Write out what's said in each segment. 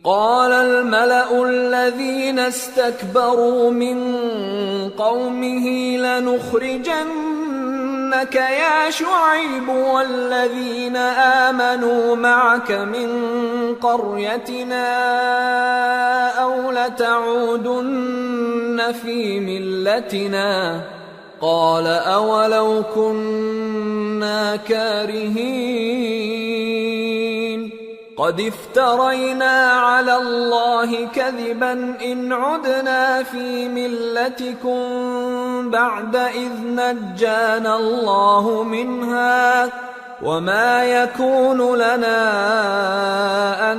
قال الملأ الذين استكبروا من قومه لنخرجنك يا شعيب والذين آمنوا معك من قريتنا أو لتعودن في ملتنا قال أولو كنا كارهين قد افترينا على الله كذبا إن عدنا في ملتكم بعد إذ نجانا الله منها وما يكون لنا أن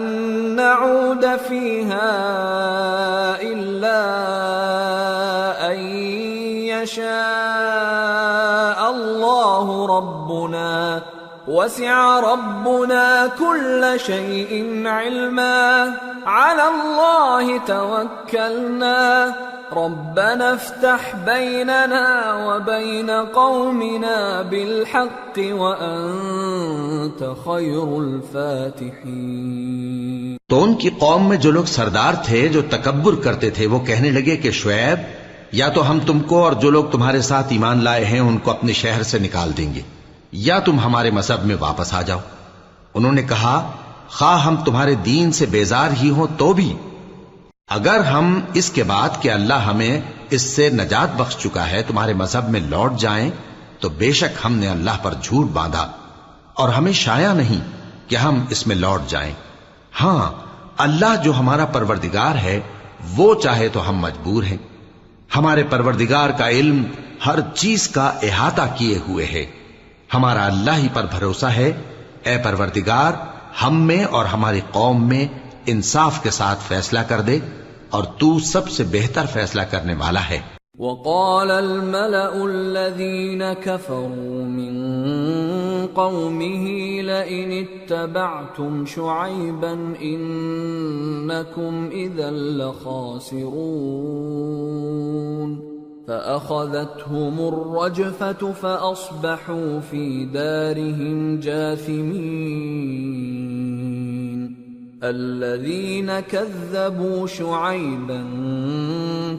نعود فيها إلا أن يشاء الله ربنا وسع ربنا كل شيء علما على الله توكلنا ربنا افتح بيننا وبين قومنا بالحق وأنت خير الفاتحين۔ تو ان کی قوم میں جو لوگ سردار تھے جو تکبر کرتے تھے وہ کہنے لگے کہ شعیب یا تو ہم تم کو اور جو لوگ تمہارے ساتھ ایمان لائے ہیں ان کو اپنے شہر سے نکال دیں گے یا تم ہمارے مذہب میں واپس آ جاؤ۔ انہوں نے کہا خواہ ہم تمہارے دین سے بیزار ہی ہوں تو بھی اگر ہم اس کے بعد کہ اللہ ہمیں اس سے نجات بخش چکا ہے تمہارے مذہب میں لوٹ جائیں تو بے شک ہم نے اللہ پر جھوٹ باندھا اور ہمیں شایع نہیں کہ ہم اس میں لوٹ جائیں۔ ہاں اللہ جو ہمارا پروردگار ہے وہ چاہے تو ہم مجبور ہیں۔ ہمارے پروردگار کا علم ہر چیز کا احاطہ کیے ہوئے ہے۔ ہمارا اللہ ہی پر بھروسہ ہے۔ اے پروردگار ہم میں اور ہماری قوم میں انصاف کے ساتھ فیصلہ کر دے اور تو سب سے بہتر فیصلہ کرنے والا ہے۔ وقال الملأ الذين كفروا من قومه لئن اتبعتم شعيبا إنكم إذا لخاسرون فأخذتهم الرجفة فأصبحوا في دارهم جاثمين الذين كذبوا شعيبا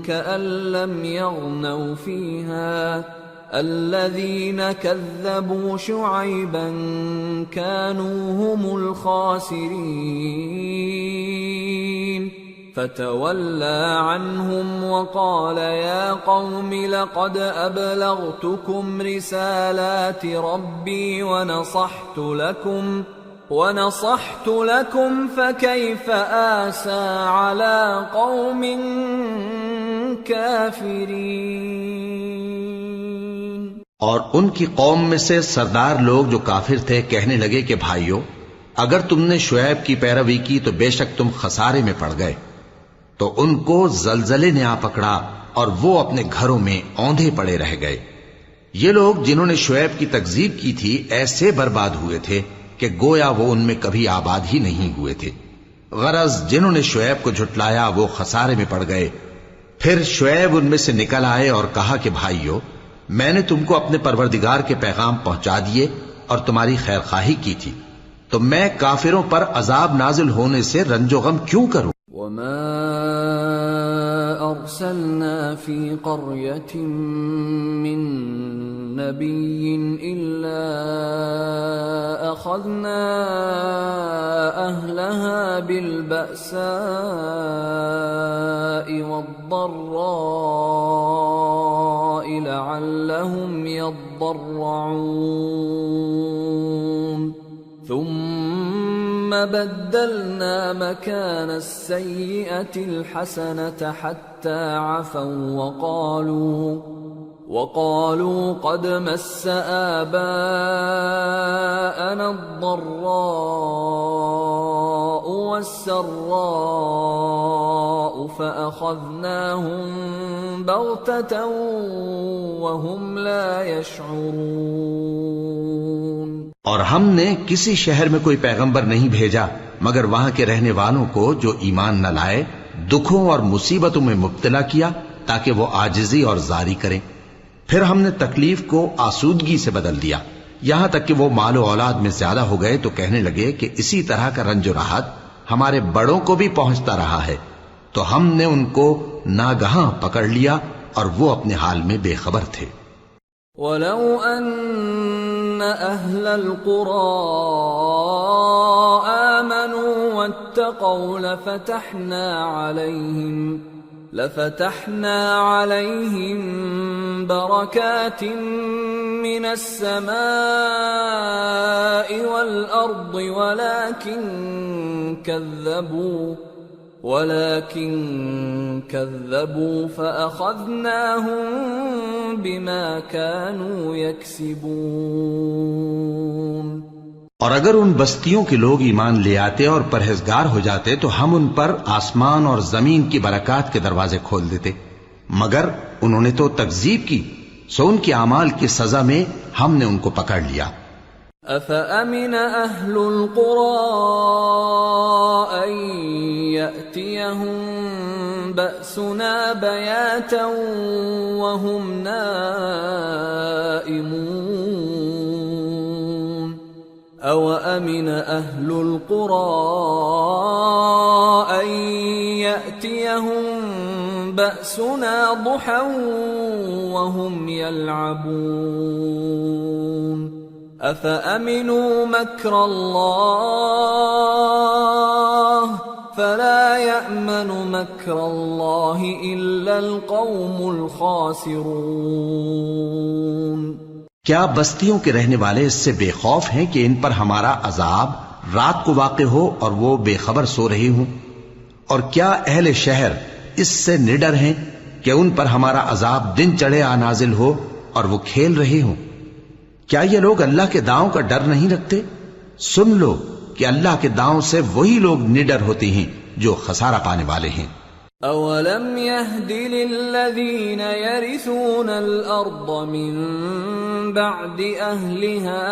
كأن لم يغنوا فيها الذين كذبوا شعيبا كانوا هم الخاسرين فتولى عنهم وقال يا قوم لقد أبلغتكم رسالات ربي ونصحت لكم فكيف آسى على قوم كافرين۔ اور ان کی قوم میں سے سردار لوگ جو کافر تھے کہنے لگے کہ بھائیو اگر تم نے شعیب کی پیروی کی تو بے شک تم خسارے میں پڑ گئے۔ تو ان کو زلزلے نے آ پکڑا اور وہ اپنے گھروں میں اوندھے پڑے رہ گئے۔ یہ لوگ جنہوں نے شعیب کی تکذیب کی تھی ایسے برباد ہوئے تھے کہ گویا وہ ان میں کبھی آباد ہی نہیں ہوئے تھے۔ غرض جنہوں نے شعیب کو جھٹلایا وہ خسارے میں پڑ گئے۔ پھر شعیب ان میں سے نکل آئے اور کہا کہ بھائیو میں نے تم کو اپنے پروردگار کے پیغام پہنچا دیے اور تمہاری خیر خواہی کی تھی، تو میں کافروں پر عذاب نازل ہونے سے رنج و غم کیوں کروں؟ وما أرسلنا في قرية من نبي إلا أخذنا أهلها بالبأساء والضراء لعلهم يضرعون ثم بدلنا مكان السيئة الحسنة حتى عفوا وقالوا قد مس آباءنا الضراء والسراء فأخذناهم بغتة وهم لا يشعرون۔ اور ہم نے کسی شہر میں کوئی پیغمبر نہیں بھیجا مگر وہاں کے رہنے والوں کو جو ایمان نہ لائے دکھوں اور مصیبتوں میں مبتلا کیا تاکہ وہ عاجزی اور زاری کریں۔ پھر ہم نے تکلیف کو آسودگی سے بدل دیا یہاں تک کہ وہ مال و اولاد میں زیادہ ہو گئے تو کہنے لگے کہ اسی طرح کا رنج و راحت ہمارے بڑوں کو بھی پہنچتا رہا ہے، تو ہم نے ان کو ناگہاں پکڑ لیا اور وہ اپنے حال میں بے خبر تھے۔ وَلَوْ أَنَّ أَهْلَ الْقُرَىٰ آمَنُوا وَاتَّقَوْا لَفَتَحْنَا عَلَيْهِم بَرَكَاتٍ مِّنَ السَّمَاءِ وَالْأَرْضِ ولكن كذبوا فأخذناهم بما كانوا يكسبون۔ اور اگر ان بستیوں کے لوگ ایمان لے آتے اور پرہیزگار ہو جاتے تو ہم ان پر آسمان اور زمین کی برکات کے دروازے کھول دیتے، مگر انہوں نے تو تکذیب کی، سو ان کے اعمال کی سزا میں ہم نے ان کو پکڑ لیا۔ أَفَأَمِنَ أَهْلُ الْقُرَىٰ أَن يَأْتِيَهُم بَأْسُنَا بَيَاتًا وَهُمْ نَائِمُونَ أَوَأَمِنَ أَهْلُ الْقُرَىٰ أَن يَأْتِيَهُم بَأْسُنَا ضُحًى وَهُمْ يَلْعَبُونَ أَفَأَمِنُوا مَكْرَ اللَّهِ فَلَا يَأْمَنُ مَكْرَ اللَّهِ إِلَّا الْقَوْمُ الْخَاسِرُونَ۔ کیا بستیوں کے رہنے والے اس سے بے خوف ہیں کہ ان پر ہمارا عذاب رات کو واقع ہو اور وہ بے خبر سو رہے ہوں؟ اور کیا اہل شہر اس سے نڈر ہیں کہ ان پر ہمارا عذاب دن چڑھے آ نازل ہو اور وہ کھیل رہے ہوں؟ کیا یہ لوگ اللہ کے داؤں کا ڈر نہیں رکھتے؟ سن لو کہ اللہ کے داؤں سے وہی لوگ نڈر ہوتے ہیں جو خسارہ پانے والے ہیں۔ أَوَلَمْ يَهْدِ لِلَّذِينَ يَرِثُونَ الْأَرْضَ مِن بَعْدِ أَهْلِهَا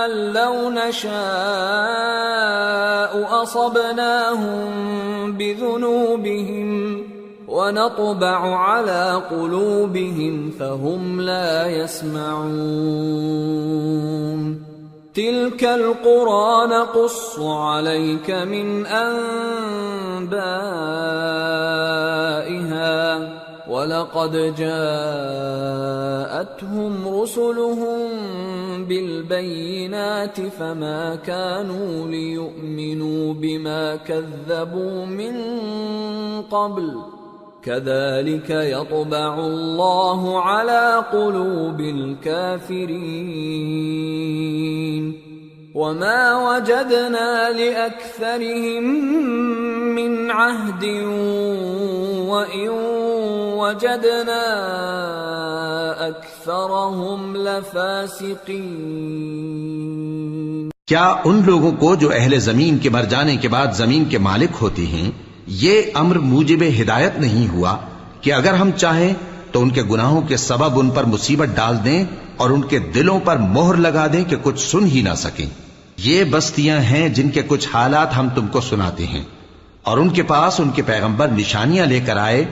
أَن لَّوْ نَشَاءُ أَصَبْنَاهُم بِذُنُوبِهِمْ وَنَطْبَعُ عَلَى قُلُوبِهِمْ فَهُمْ لَا يَسْمَعُونَ تِلْكَ الْقُرَىٰ نَقُصُّ عَلَيْكَ مِنْ أَنبَائِهَا وَلَقَدْ جَاءَتْهُمْ رُسُلُهُم بِالْبَيِّنَاتِ فَمَا كَانُوا لِيُؤْمِنُوا بِمَا كَذَّبُوا مِن قَبْلُ كَذَلِكَ يَطْبَعُ اللَّهُ عَلَى قُلُوبِ الْكَافِرِينَ وَمَا وَجَدْنَا لِأَكْثَرِهِم مِّنْ عَهْدٍ وَإِن وَجَدْنَا أَكْثَرَهُمْ لَفَاسِقِينَ۔ کیا ان لوگوں کو جو اہل زمین کے مر جانے کے بعد زمین کے مالک ہوتے ہیں یہ امر موجب ہدایت نہیں ہوا کہ اگر ہم چاہیں تو ان کے گناہوں کے سبب ان پر مصیبت ڈال دیں اور ان کے دلوں پر مہر لگا دیں کہ کچھ سن ہی نہ سکیں؟ یہ بستیاں ہیں جن کے کچھ حالات ہم تم کو سناتے ہیں، اور ان کے پاس ان کے پیغمبر نشانیاں لے کر آئے،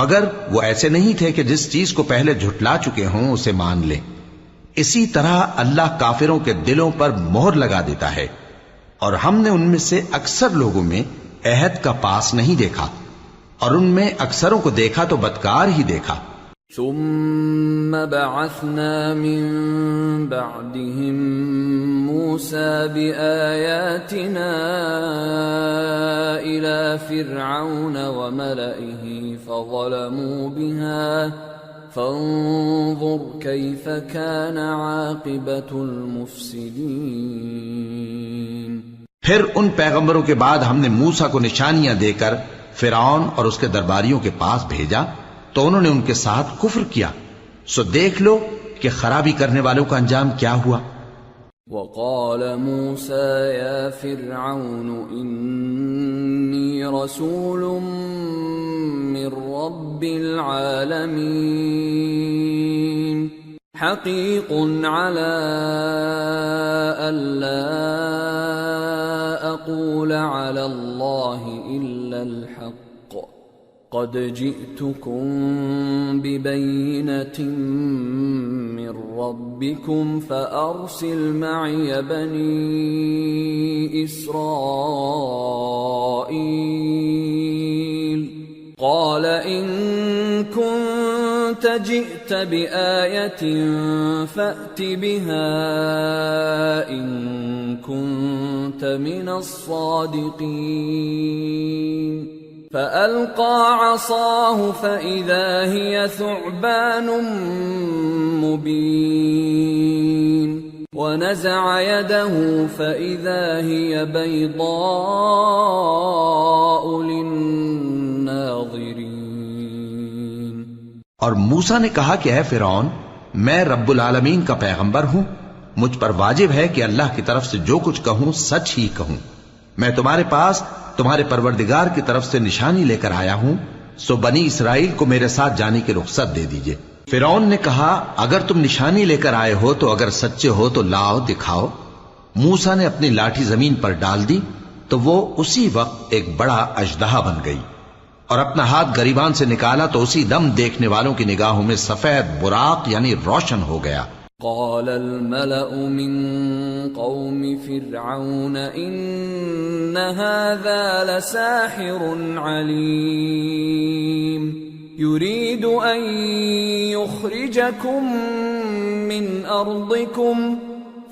مگر وہ ایسے نہیں تھے کہ جس چیز کو پہلے جھٹلا چکے ہوں اسے مان لیں۔ اسی طرح اللہ کافروں کے دلوں پر مہر لگا دیتا ہے، اور ہم نے ان میں سے اکثر لوگوں میں عہد کا پاس نہیں دیکھا، اور ان میں اکثروں کو دیکھا تو بدکار ہی دیکھا۔ ثم بعثنا من بعدهم موسى بآياتنا إلى فرعون وملئه فظلموا بها فانظر كيف كان عاقبة المفسدين۔ پھر ان پیغمبروں کے بعد ہم نے موسیٰ کو نشانیاں دے کر فرعون اور اس کے درباریوں کے پاس بھیجا تو انہوں نے ان کے ساتھ کفر کیا، سو دیکھ لو کہ خرابی کرنے والوں کا انجام کیا ہوا۔ وقال موسى يا فرعون إني رسول من رب العالمين حقيق على ألا أقول على الله إلا الحق قد جئتكم ببينة من ربكم فأرسل معي بني إسرائيل قال إن كنت جئت بآية فأت بها إن كنت من الصادقين فألقى عصاه فإذا هي ثعبان مبين ونزع يده فإذا هي بيضاء للناظرين. اور موسیٰ نے کہا کہ اے فرعون، میں رب العالمین کا پیغمبر ہوں، مجھ پر واجب ہے کہ اللہ کی طرف سے جو کچھ کہوں سچ ہی کہوں. میں تمہارے پاس تمہارے پروردگار کی طرف سے نشانی لے کر آیا ہوں، سو بنی اسرائیل کو میرے ساتھ جانے کی رخصت دے دیجئے. فرعون نے کہا اگر تم نشانی لے کر آئے ہو تو اگر سچے ہو تو لاؤ دکھاؤ. موسیٰ نے اپنی لاٹھی زمین پر ڈال دی تو وہ اسی وقت ایک بڑا اژدہا بن گئی، اور اپنا ہاتھ گریبان سے نکالا تو اسی دم دیکھنے والوں کی نگاہوں میں سفید براق یعنی روشن ہو گیا. قال الملأ من قوم فرعون إن هذا لساحر عليم يريد أن يخرجكم من أرضكم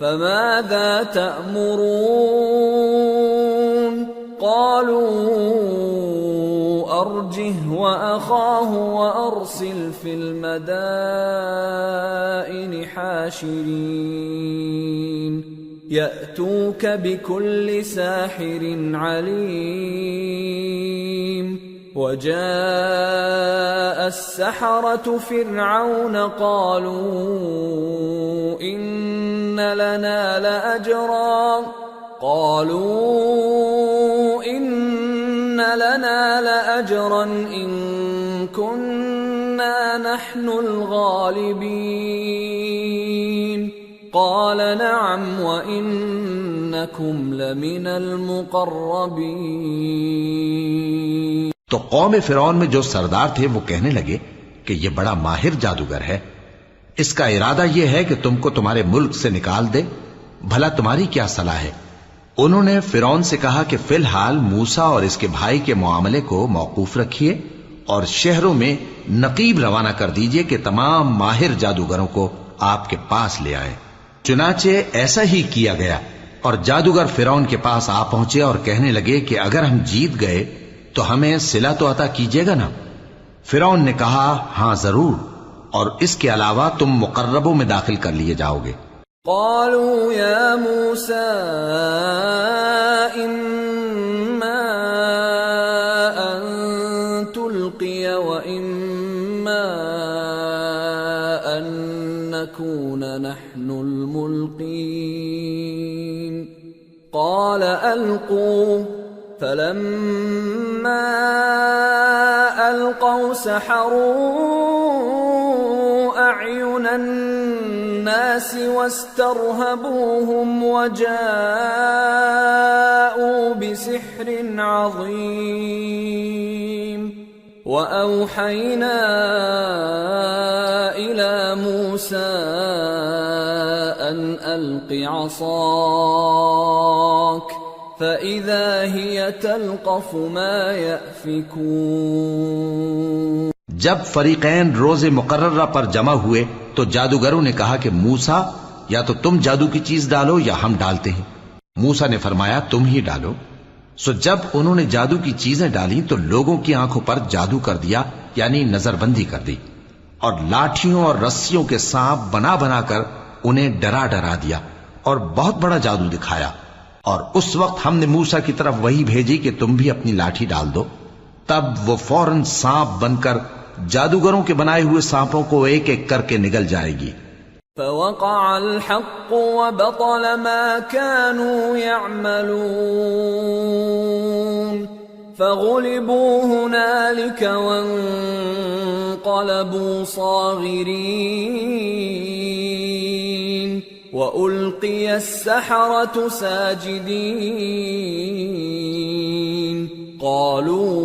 فماذا تأمرون قالوا أرجه وأخاه وأرسل في المدائن حاشرين يأتوك بكل ساحر عليم. وجاء السحرة فرعون قالوا إن لنا لأجرا إن كنا نحن الغالبين قال نعم وإنكم لمن المقربين. تو قوم فرعون میں جو سردار تھے وہ کہنے لگے کہ یہ بڑا ماہر جادوگر ہے، اس کا ارادہ یہ ہے کہ تم کو تمہارے ملک سے نکال دے، بھلا تمہاری کیا صلاح ہے؟ انہوں نے فرعون سے کہا کہ فی الحال موسیٰ اور اس کے بھائی کے معاملے کو موقوف رکھیے اور شہروں میں نقیب روانہ کر دیجئے کہ تمام ماہر جادوگروں کو آپ کے پاس لے آئیں. چنانچہ ایسا ہی کیا گیا، اور جادوگر فرعون کے پاس آ پہنچے اور کہنے لگے کہ اگر ہم جیت گئے تو ہمیں صلہ تو عطا کیجیے گا نا؟ فرعون نے کہا ہاں ضرور، اور اس کے علاوہ تم مقربوں میں داخل کر لیے جاؤ گے. قالوا يا موسى إما أن تلقي وإما أن نكون نحن الملقين قال ألقوا فلما ألقوا سحروا أعين الناس واسترهبوهم وجاءوا بسحر عظيم. وأوحينا إلى موسى أن ألق عصاك فإذا هي تلقف ما يأفكون. جب فریقین روز مقررہ پر جمع ہوئے تو جادوگروں نے کہا کہ موسیٰ یا تو تم جادو کی چیز ڈالو یا ہم ڈالتے ہیں. موسیٰ نے فرمایا تم ہی ڈالو. سو جب انہوں نے جادو کی چیزیں ڈالی تو لوگوں کی آنکھوں پر جادو کر دیا یعنی نظر بندی کر دی، اور لاٹھیوں اور رسیوں کے سانپ بنا بنا کر انہیں ڈرا ڈرا دیا اور بہت بڑا جادو دکھایا. اور اس وقت ہم نے موسیٰ کی طرف وہی بھیجی کہ تم بھی اپنی لاٹھی ڈال دو. تب وہ فوراً سانپ بن کر جادوگروں کے بنائے ہوئے سانپوں کو ایک ایک کر کے نگل جائے گی. فوقع الحق وبطل ما كانوا يعملون فغلبوا هنالك وانقلبوا صاغرين وألقي السحرة ساجدين قالوا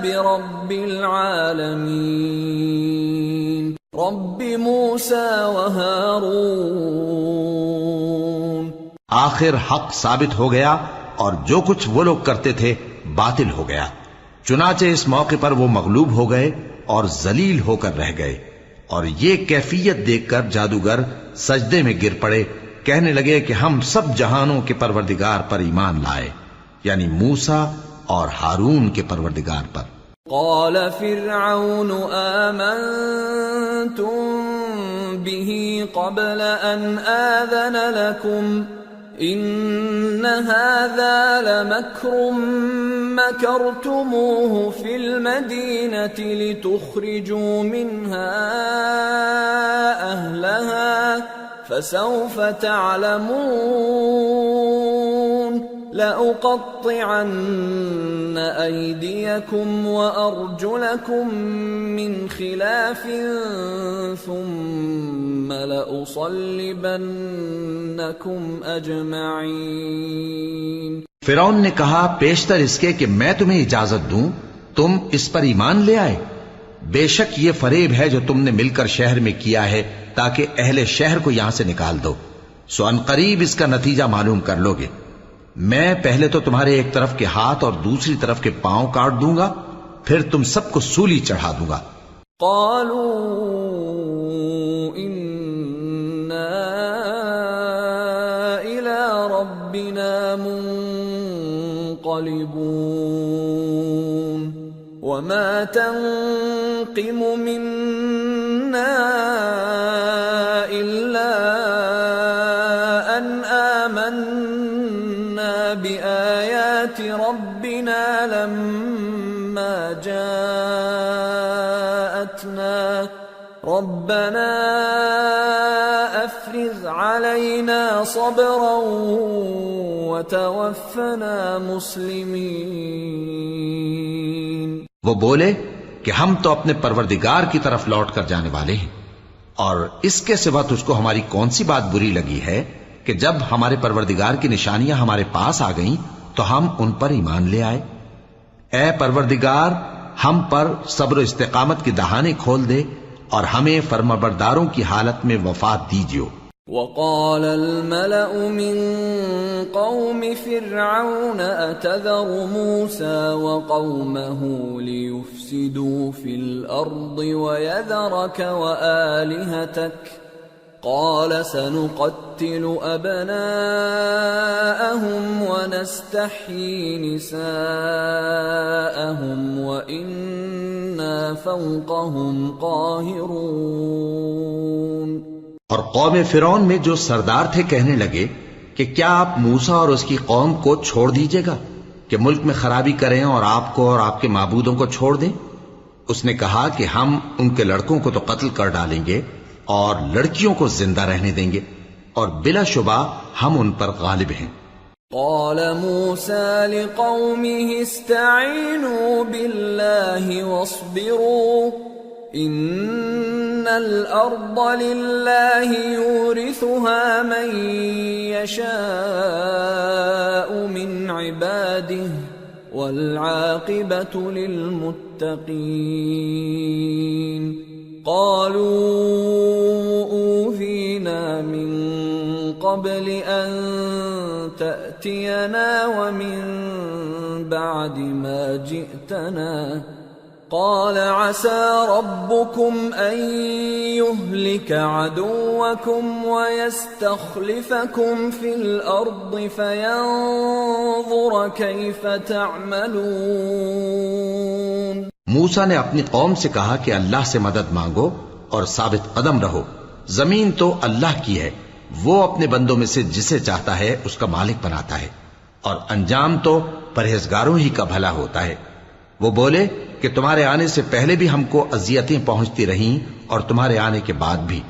برب العالمين رب موسى وهارون. آخر حق ثابت ہو گیا اور جو کچھ وہ لوگ کرتے تھے باطل ہو گیا. چنانچہ اس موقع پر وہ مغلوب ہو گئے اور ذلیل ہو کر رہ گئے، اور یہ کیفیت دیکھ کر جادوگر سجدے میں گر پڑے، کہنے لگے کہ ہم سب جہانوں کے پروردگار پر ایمان لائے، یعنی موسیٰ اور ہارون کے پروردگار پر. قال فرعون آمنتم به قبل أن آذن لكم إن هذا لمكر مكرتموه في المدينة لتخرجوا منها أهلها فسوف تعلمون لأقطعن أيديكم وأرجلكم من خلاف ثم لأصلبنكم أجمعين. فرعون نے کہا پیشتر اس کے کہ میں تمہیں اجازت دوں تم اس پر ایمان لے آئے. بے شک یہ فریب ہے جو تم نے مل کر شہر میں کیا ہے تاکہ اہل شہر کو یہاں سے نکال دو، سو ان قریب اس کا نتیجہ معلوم کر لو گے. میں پہلے تو تمہارے ایک طرف کے ہاتھ اور دوسری طرف کے پاؤں کاٹ دوں گا، پھر تم سب کو سولی چڑھا دوں گا. قالوا إنا إلى ربنا منقلبون وما تنقم منا إلا أن آمنا بآيات ربنا لما جاءتنا ربنا أفرغ علينا صبرا وتوفنا مسلمين. وہ بولے کہ ہم تو اپنے پروردگار کی طرف لوٹ کر جانے والے ہیں، اور اس کے سوا تجھ کو ہماری کون سی بات بری لگی ہے کہ جب ہمارے پروردگار کی نشانیاں ہمارے پاس آ گئیں تو ہم ان پر ایمان لے آئے. اے پروردگار ہم پر صبر و استقامت کی دہانے کھول دے اور ہمیں فرمانبرداروں کی حالت میں وفات دیجیو. وقال الملأ من قوم فرعون أتذر موسى وقومه ليفسدوا في الأرض ويذرك وآلهتك قال سنقتل أبناءهم ونستحيي نساءهم وإنا فوقهم قاهرون. اور قوم فرعون میں جو سردار تھے کہنے لگے کہ کیا آپ موسیٰ اور اس کی قوم کو چھوڑ دیجیے گا کہ ملک میں خرابی کریں اور آپ کو اور آپ کے معبودوں کو چھوڑ دیں؟ اس نے کہا کہ ہم ان کے لڑکوں کو تو قتل کر ڈالیں گے اور لڑکیوں کو زندہ رہنے دیں گے، اور بلا شبہ ہم ان پر غالب ہیں. قال موسى لقومه استعينوا بالله واصبروا إن الأرض لله يورثها من يشاء من عباده والعاقبة للمتقين. قالوا أوذينا من قبل أن تأتينا ومن بعد ما جئتنا قال عسى ربكم أن يهلك عدوكم ويستخلفكم في الأرض فينظر كيف تعملون. موسیٰ نے اپنی قوم سے کہا کہ اللہ سے مدد مانگو اور ثابت قدم رہو. زمین تو اللہ کی ہے، وہ اپنے بندوں میں سے جسے چاہتا ہے اس کا مالک بناتا ہے، اور انجام تو پرہیزگاروں ہی کا بھلا ہوتا ہے. وہ بولے کہ تمہارے آنے سے پہلے بھی ہم کو اذیتیں پہنچتی رہیں اور تمہارے آنے کے بعد بھی.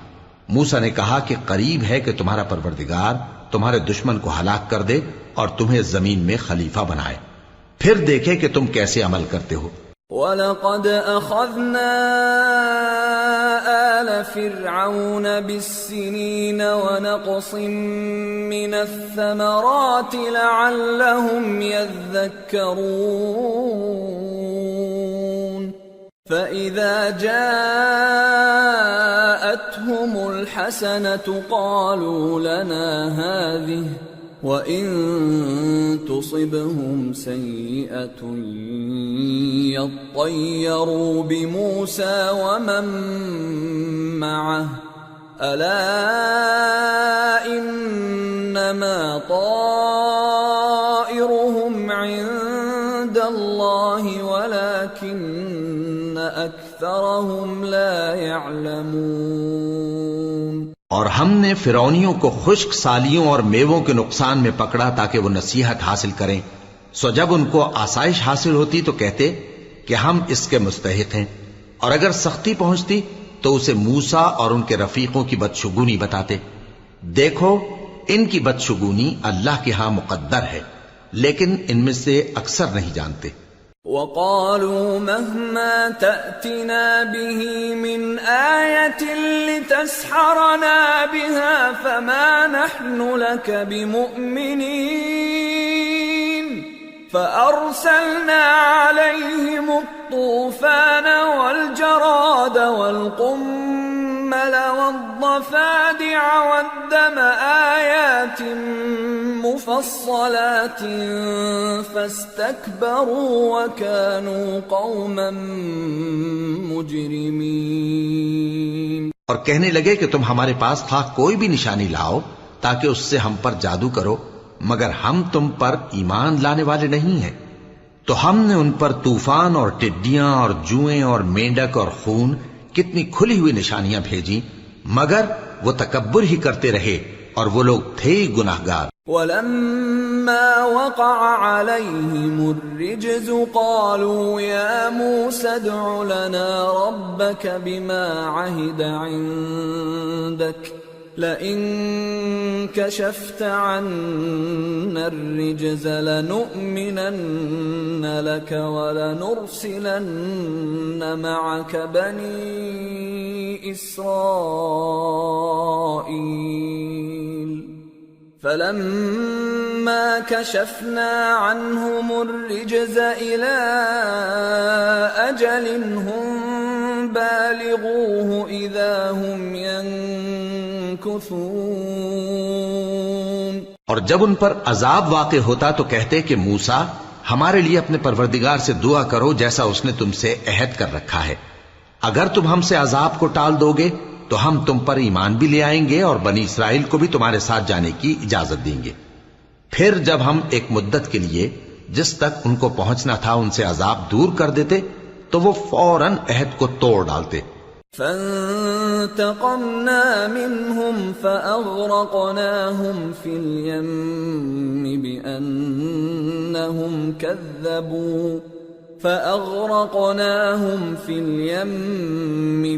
موسیٰ نے کہا کہ قریب ہے کہ تمہارا پروردگار تمہارے دشمن کو ہلاک کر دے اور تمہیں زمین میں خلیفہ بنائے، پھر دیکھے کہ تم کیسے عمل کرتے ہو. وَلَقَدْ أَخَذْنَا آلَ فِرْعَوْنَ بِالسِّنِينَ وَنَقْصٍ مِّنَ الثَّمَرَاتِ لَعَلَّهُمْ يَذَّكَّرُونَ. فإذا جاءتهم الحسنة قالوا لنا هذه وإن تصبهم سيئة يطيروا بموسى ومن معه ألا إنما طائرهم عند الله ولكن أكثرهم لا يعلمون۔ اور ہم نے فرعونیوں کو خشک سالیوں اور میووں کے نقصان میں پکڑا تاکہ وہ نصیحت حاصل کریں، سو جب ان کو آسائش حاصل ہوتی تو کہتے کہ ہم اس کے مستحق ہیں، اور اگر سختی پہنچتی تو اسے موسیٰ اور ان کے رفیقوں کی بدشگونی بتاتے۔ دیکھو ان کی بدشگونی اللہ کے ہاں مقدر ہے، لیکن ان میں سے اکثر نہیں جانتے۔ وقالوا مهما تأتنا به من آية لتسحرنا بها فما نحن لك بمؤمنين فأرسلنا عليهم الطوفان والجراد والقمل والضفادع والدم آيات مفصلات فاستكبروا وكانوا قوما مجرمين۔ اور کہنے لگے کہ تم ہمارے پاس خواہ کوئی بھی نشانی لاؤ تاکہ اس سے ہم پر جادو کرو، مگر ہم تم پر ایمان لانے والے نہیں ہیں، تو ہم نے ان پر طوفان اور ٹڈیاں اور جوئیں اور مینڈک اور خون کتنی کھلی ہوئی نشانیاں بھیجی، مگر وہ تکبر ہی کرتے رہے اور وہ لوگ تھے گناہگار۔ وَلَمَّا وَقَعَ عَلَيْهِمُ الرِّجْزُ قَالُوا يَا مُوسَى ادْعُ لَنَا رَبَّكَ بِمَا عَهِدَ عِندَكَ لَئِن كَشَفْتَ عَنَّا الرِّجْزَ لَنُؤْمِنَنَّ لَكَ وَلَنُرْسِلَنَّ مَعَكَ بَنِي إِسْرَائِيلَ فَلَمَّا كَشَفْنَا عَنْهُمُ الرِّجْزَ إِلَى أَجَلٍ هُمْ بَالِغُوهُ إِذَا هُمْ يَنكُثُونَ۔ اور جب ان پر عذاب واقع ہوتا تو کہتے کہ موسیٰ ہمارے لیے اپنے پروردگار سے دعا کرو جیسا اس نے تم سے عہد کر رکھا ہے، اگر تم ہم سے عذاب کو ٹال دو گے تو ہم تم پر ایمان بھی لے آئیں گے اور بنی اسرائیل کو بھی تمہارے ساتھ جانے کی اجازت دیں گے۔ پھر جب ہم ایک مدت کے لیے جس تک ان کو پہنچنا تھا ان سے عذاب دور کر دیتے تو وہ فوراً عہد کو توڑ ڈالتے۔ فانتقمنا منهم فأغرقناهم في اليم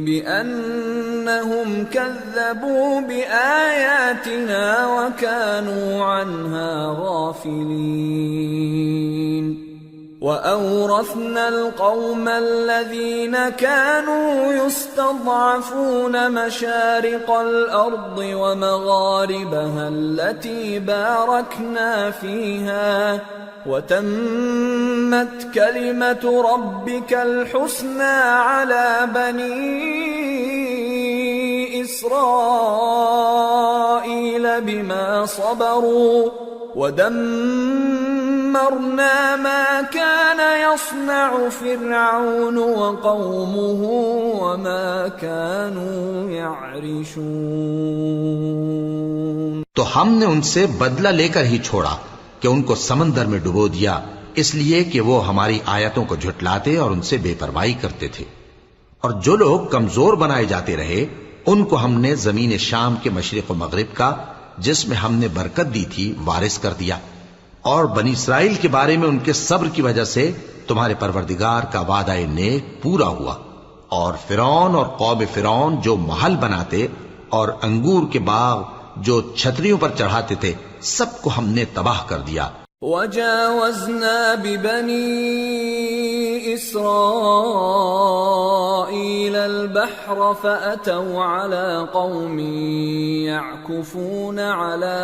بأنهم كذبوا بآياتنا وكانوا عنها غافلين۔ وأورثنا القوم الذين كانوا يستضعفون مشارق الأرض ومغاربها التي باركنا فيها وتمت كلمة ربك الحسنى على بني إسرائيل بما صبروا ودمرنا ما كان يصنع فرعون وقومه وما كانوا يعرشون۔ تو ہم نے ان سے بدلہ لے کر ہی چھوڑا کہ ان کو سمندر میں ڈبو دیا، اس لیے کہ وہ ہماری آیتوں کو جھٹلاتے اور ان سے بے پرواہی کرتے تھے۔ اور جو لوگ کمزور بنائے جاتے رہے ان کو ہم نے زمین شام کے مشرق و مغرب کا جس میں ہم نے برکت دی تھی وارث کر دیا، اور بنی اسرائیل کے بارے میں ان کے صبر کی وجہ سے تمہارے پروردگار کا وعدہ نیک پورا ہوا۔ اور فرعون اور قوم فرعون جو محل بناتے اور انگور کے باغ جو چھتریوں پر چڑھاتے تھے سب کو ہم نے تباہ کر دیا۔ وَجَاوَزْنَا بِبَنِي إِسْرَائِيلَ الْبَحْرَ فَأَتَوْا عَلَى قَوْمٍ يَعْكُفُونَ عَلَى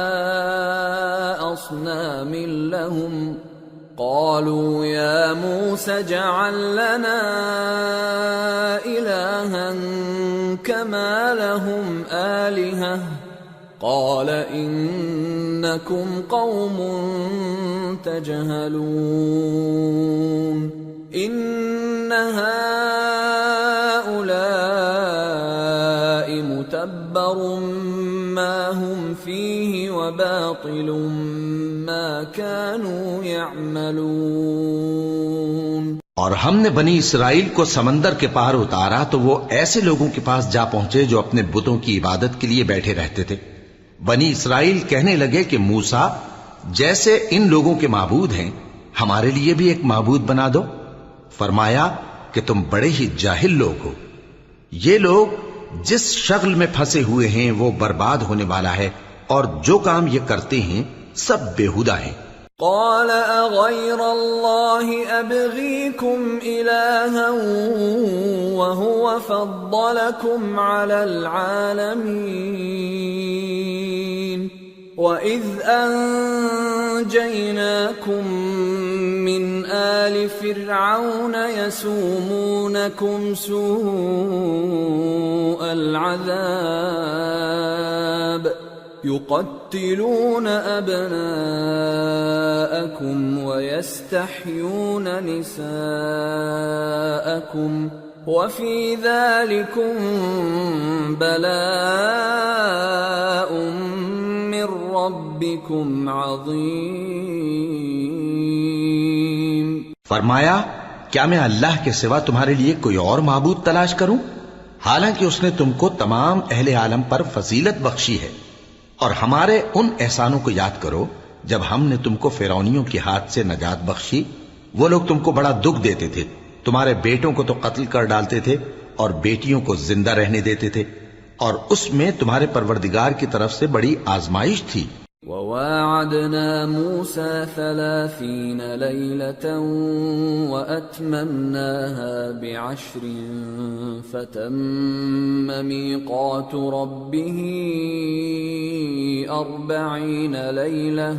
أَصْنَامٍ لَهُمْ قالوا يا موسى اجعل لنا إلها كما لهم آلهة قال إنكم قوم تجهلون إن هؤلاء متبر ما هم فيه وباطل ما كانوا يعملون۔ اور ہم نے بنی اسرائیل کو سمندر کے پار اتارا تو وہ ایسے لوگوں کے پاس جا پہنچے جو اپنے بتوں کی عبادت کے لیے بیٹھے رہتے تھے۔ بنی اسرائیل کہنے لگے کہ موسیٰ جیسے ان لوگوں کے معبود ہیں ہمارے لیے بھی ایک معبود بنا دو۔ فرمایا کہ تم بڑے ہی جاہل لوگ ہو، یہ لوگ جس شغل میں پھنسے ہوئے ہیں وہ برباد ہونے والا ہے، اور جو کام یہ کرتے ہیں سب بیہودہ ہیں۔ قال اغير الله ابغيكم الها وهو فضلكم على العالمين واذ انجيناكم من آل فرعون يسومونكم سوء العذاب يقتلون أبناءكم ويستحيون نساءكم وفي ذلكم بلاء من ربكم عظيم۔ فرمایا کیا میں اللہ کے سوا تمہارے لیے کوئی اور معبود تلاش کروں، حالانکہ اس نے تم کو تمام اہل عالم پر فضیلت بخشی ہے۔ اور ہمارے ان احسانوں کو یاد کرو جب ہم نے تم کو فرعونیوں کے ہاتھ سے نجات بخشی۔ وہ لوگ تم کو بڑا دکھ دیتے تھے، تمہارے بیٹوں کو تو قتل کر ڈالتے تھے اور بیٹیوں کو زندہ رہنے دیتے تھے، اور اس میں تمہارے پروردگار کی طرف سے بڑی آزمائش تھی۔ وواعدنا موسى 30 ليلة وأتممناها ب10 فتم ميقات ربه 40 ليلة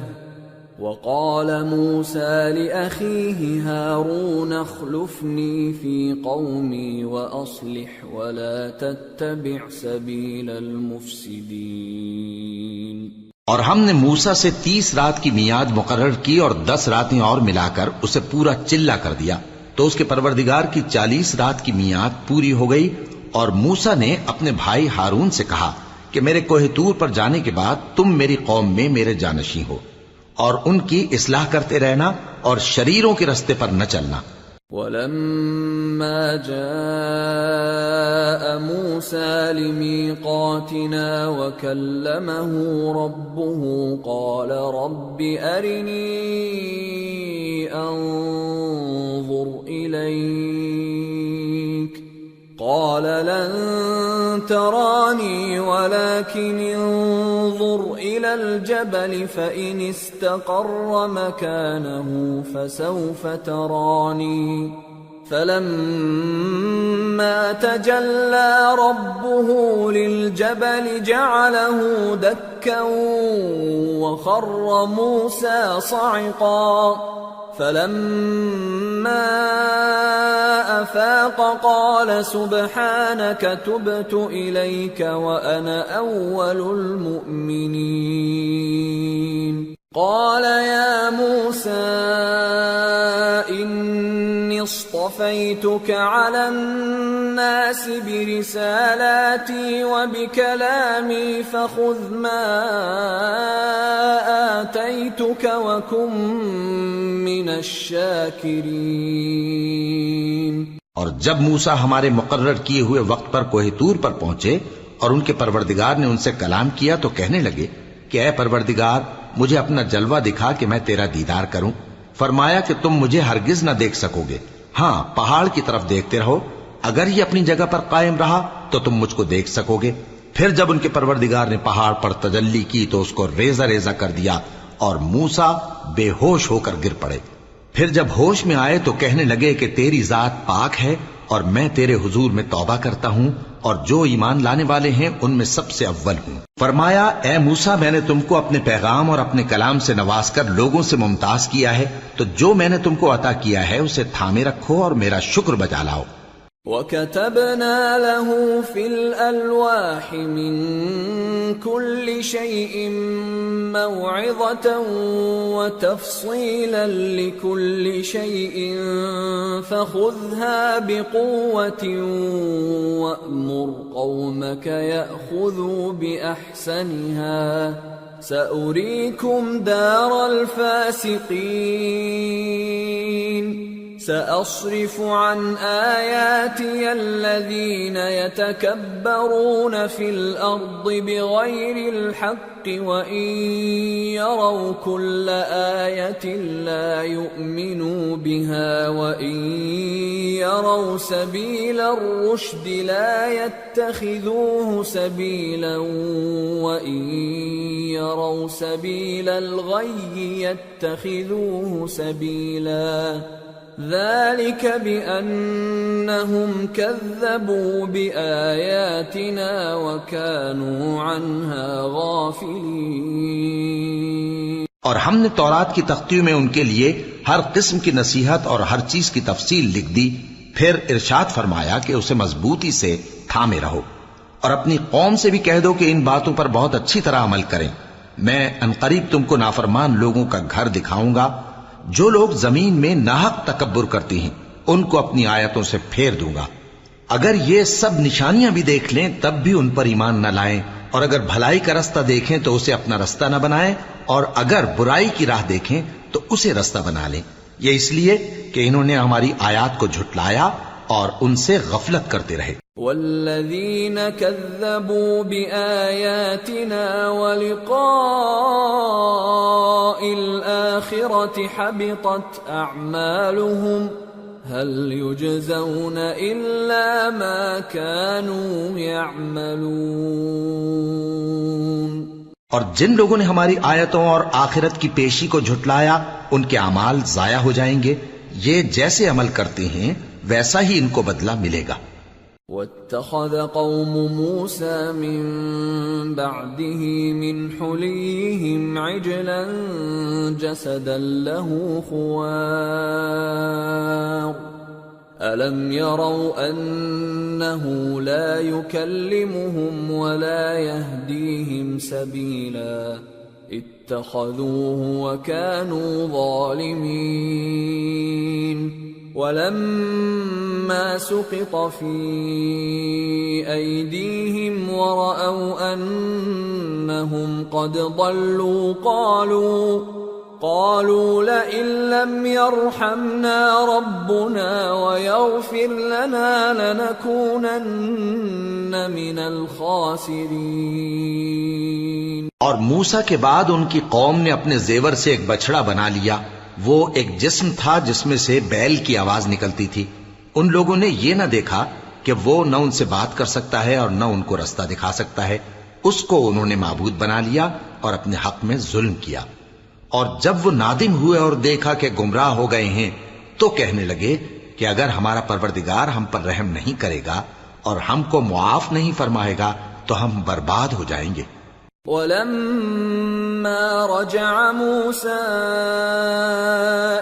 وقال موسى لأخيه هارون اخلفني في قومي وأصلح ولا تتبع سبيل المفسدين۔ اور ہم نے موسیٰ سے 30 رات کی میعاد مقرر کی اور 10 راتیں اور ملا کر اسے پورا چلہ کر دیا، تو اس کے پروردگار کی 40 رات کی میعاد پوری ہو گئی۔ اور موسیٰ نے اپنے بھائی ہارون سے کہا کہ میرے کوہ طور پر جانے کے بعد تم میری قوم میں میرے جانشین ہو، اور ان کی اصلاح کرتے رہنا اور شریروں کے رستے پر نہ چلنا۔ وَلَمَّا جَاءَ مُوسَى لِمِيقَاتِنَا وَكَلَّمَهُ رَبُّهُ قَالَ رَبِّ أَرِنِي أَنظُرْ إِلَيْكَ قَالَ لَن تَرَانِي وَلَكِنِ انظُرْ إِلَى الْجَبَلِ فَإِنِ اسْتَقَرَّ مَكَانَهُ فَسَوْفَ تَرَانِي فَلَمَّا تَجَلَّى رَبُّهُ لِلْجَبَلِ جَعَلَهُ دَكًّا وَخَرَّ مُوسَى صَعِقًا فَلَمَّا أَفَاقَ قَالَ سُبْحَانَكَ تُبْتُ إِلَيْكَ وَأَنَا أَوَّلُ الْمُؤْمِنِينَ۔ قَالَ يَا مُوسَى إِنِّي اصْطَفَيْتُكَ عَلَى النَّاسِ بِرِسَالَاتِي وَبِكَلَامِي فَخُذْ مَا آتَيْتُكَ وَكُن مِّنَ الشَّاكِرِينَ۔ اور جب موسیٰ ہمارے مقرر کیے ہوئے وقت پر کوہ طور پر پہنچے اور ان کے پروردگار نے ان سے کلام کیا تو کہنے لگے کہ اے پروردگار مجھے اپنا جلوہ دکھا کہ میں تیرا دیدار کروں۔ فرمایا کہ تم مجھے ہرگز نہ دیکھ سکو گے، ہاں پہاڑ کی طرف دیکھتے رہو، اگر یہ اپنی جگہ پر قائم رہا تو تم مجھ کو دیکھ سکو گے۔ پھر جب ان کے پروردگار نے پہاڑ پر تجلی کی تو اس کو ریزہ ریزہ کر دیا اور موسیٰ بے ہوش ہو کر گر پڑے۔ پھر جب ہوش میں آئے تو کہنے لگے کہ تیری ذات پاک ہے اور میں تیرے حضور میں توبہ کرتا ہوں اور جو ایمان لانے والے ہیں ان میں سب سے اول ہوں۔ فرمایا اے موسیٰ، میں نے تم کو اپنے پیغام اور اپنے کلام سے نواز کر لوگوں سے ممتاز کیا ہے، تو جو میں نے تم کو عطا کیا ہے اسے تھامے رکھو اور میرا شکر بجا لاؤ۔ وَكَتَبْنَا لَهُ فِي الْأَلْوَاحِ مِنْ كُلِّ شَيْءٍ مَوْعِظَةً وَتَفْصِيلًا لِكُلِّ شَيْءٍ فَخُذْهَا بِقُوَّةٍ وَأْمُرْ قَوْمَكَ يَأْخُذُوا بِأَحْسَنِهَا سَأُرِيكُمْ دَارَ الْفَاسِقِينَ سأصرف عن آياتي الذين يتكبرون في الأرض بغير الحق وإن يروا كل آية لا يؤمنوا بها وإن يروا سبيل الرشد لا يتخذوه سبيلا وإن يروا سبيل الغي يتخذوه سبيلا ذلك بأنهم كذبوا بآياتنا وكانوا عنها غافلين۔ اور ہم نے تورات کی تختیوں میں ان کے لیے ہر قسم کی نصیحت اور ہر چیز کی تفصیل لکھ دی، پھر ارشاد فرمایا کہ اسے مضبوطی سے تھامے رہو اور اپنی قوم سے بھی کہہ دو کہ ان باتوں پر بہت اچھی طرح عمل کریں۔ میں عنقریب تم کو نافرمان لوگوں کا گھر دکھاؤں گا۔ جو لوگ زمین میں ناحق تکبر کرتی ہیں ان کو اپنی آیتوں سے پھیر دوں گا۔ اگر یہ سب نشانیاں بھی دیکھ لیں تب بھی ان پر ایمان نہ لائیں، اور اگر بھلائی کا رستہ دیکھیں تو اسے اپنا رستہ نہ بنائیں، اور اگر برائی کی راہ دیکھیں تو اسے رستہ بنا لیں۔ یہ اس لیے کہ انہوں نے ہماری آیات کو جھٹلایا اور ان سے غفلت کرتے رہے۔ والذین کذبوا بآیاتنا ولقاء الآخرة حبطت اعمالهم هل يجزون الا ما كانوا يعملون۔ اور جن لوگوں نے ہماری آیتوں اور آخرت کی پیشی کو جھٹلایا ان کے اعمال ضائع ہو جائیں گے، یہ جیسے عمل کرتے ہیں ویسا ہی ان کو بدلہ ملے گا۔ واتخذ قوم موسى من بعده من حليهم عجلا جسدا له خوار ألم يروا أنه لا يكلمهم ولا يهديهم سبيلا اتخذوه وكانوا ظالمين ولما سقط في أيديهم ورأوا أنهم قد ضلوا قالوا لئن لم يرحمنا ربنا ويغفر لنا لنكونن من الخاسرين۔ اور موسیٰ کے بعد ان کی قوم نے اپنے زیور سے ایک بچڑا بنا لیا، وہ ایک جسم تھا جس میں سے بیل کی آواز نکلتی تھی۔ ان لوگوں نے یہ نہ دیکھا کہ وہ نہ ان سے بات کر سکتا ہے اور نہ ان کو رستہ دکھا سکتا ہے، اس کو انہوں نے معبود بنا لیا اور اپنے حق میں ظلم کیا۔ اور جب وہ نادم ہوئے اور دیکھا کہ گمراہ ہو گئے ہیں تو کہنے لگے کہ اگر ہمارا پروردگار ہم پر رحم نہیں کرے گا اور ہم کو معاف نہیں فرمائے گا تو ہم برباد ہو جائیں گے۔ وَلَمَّا رَجَعَ مُوسَىٰ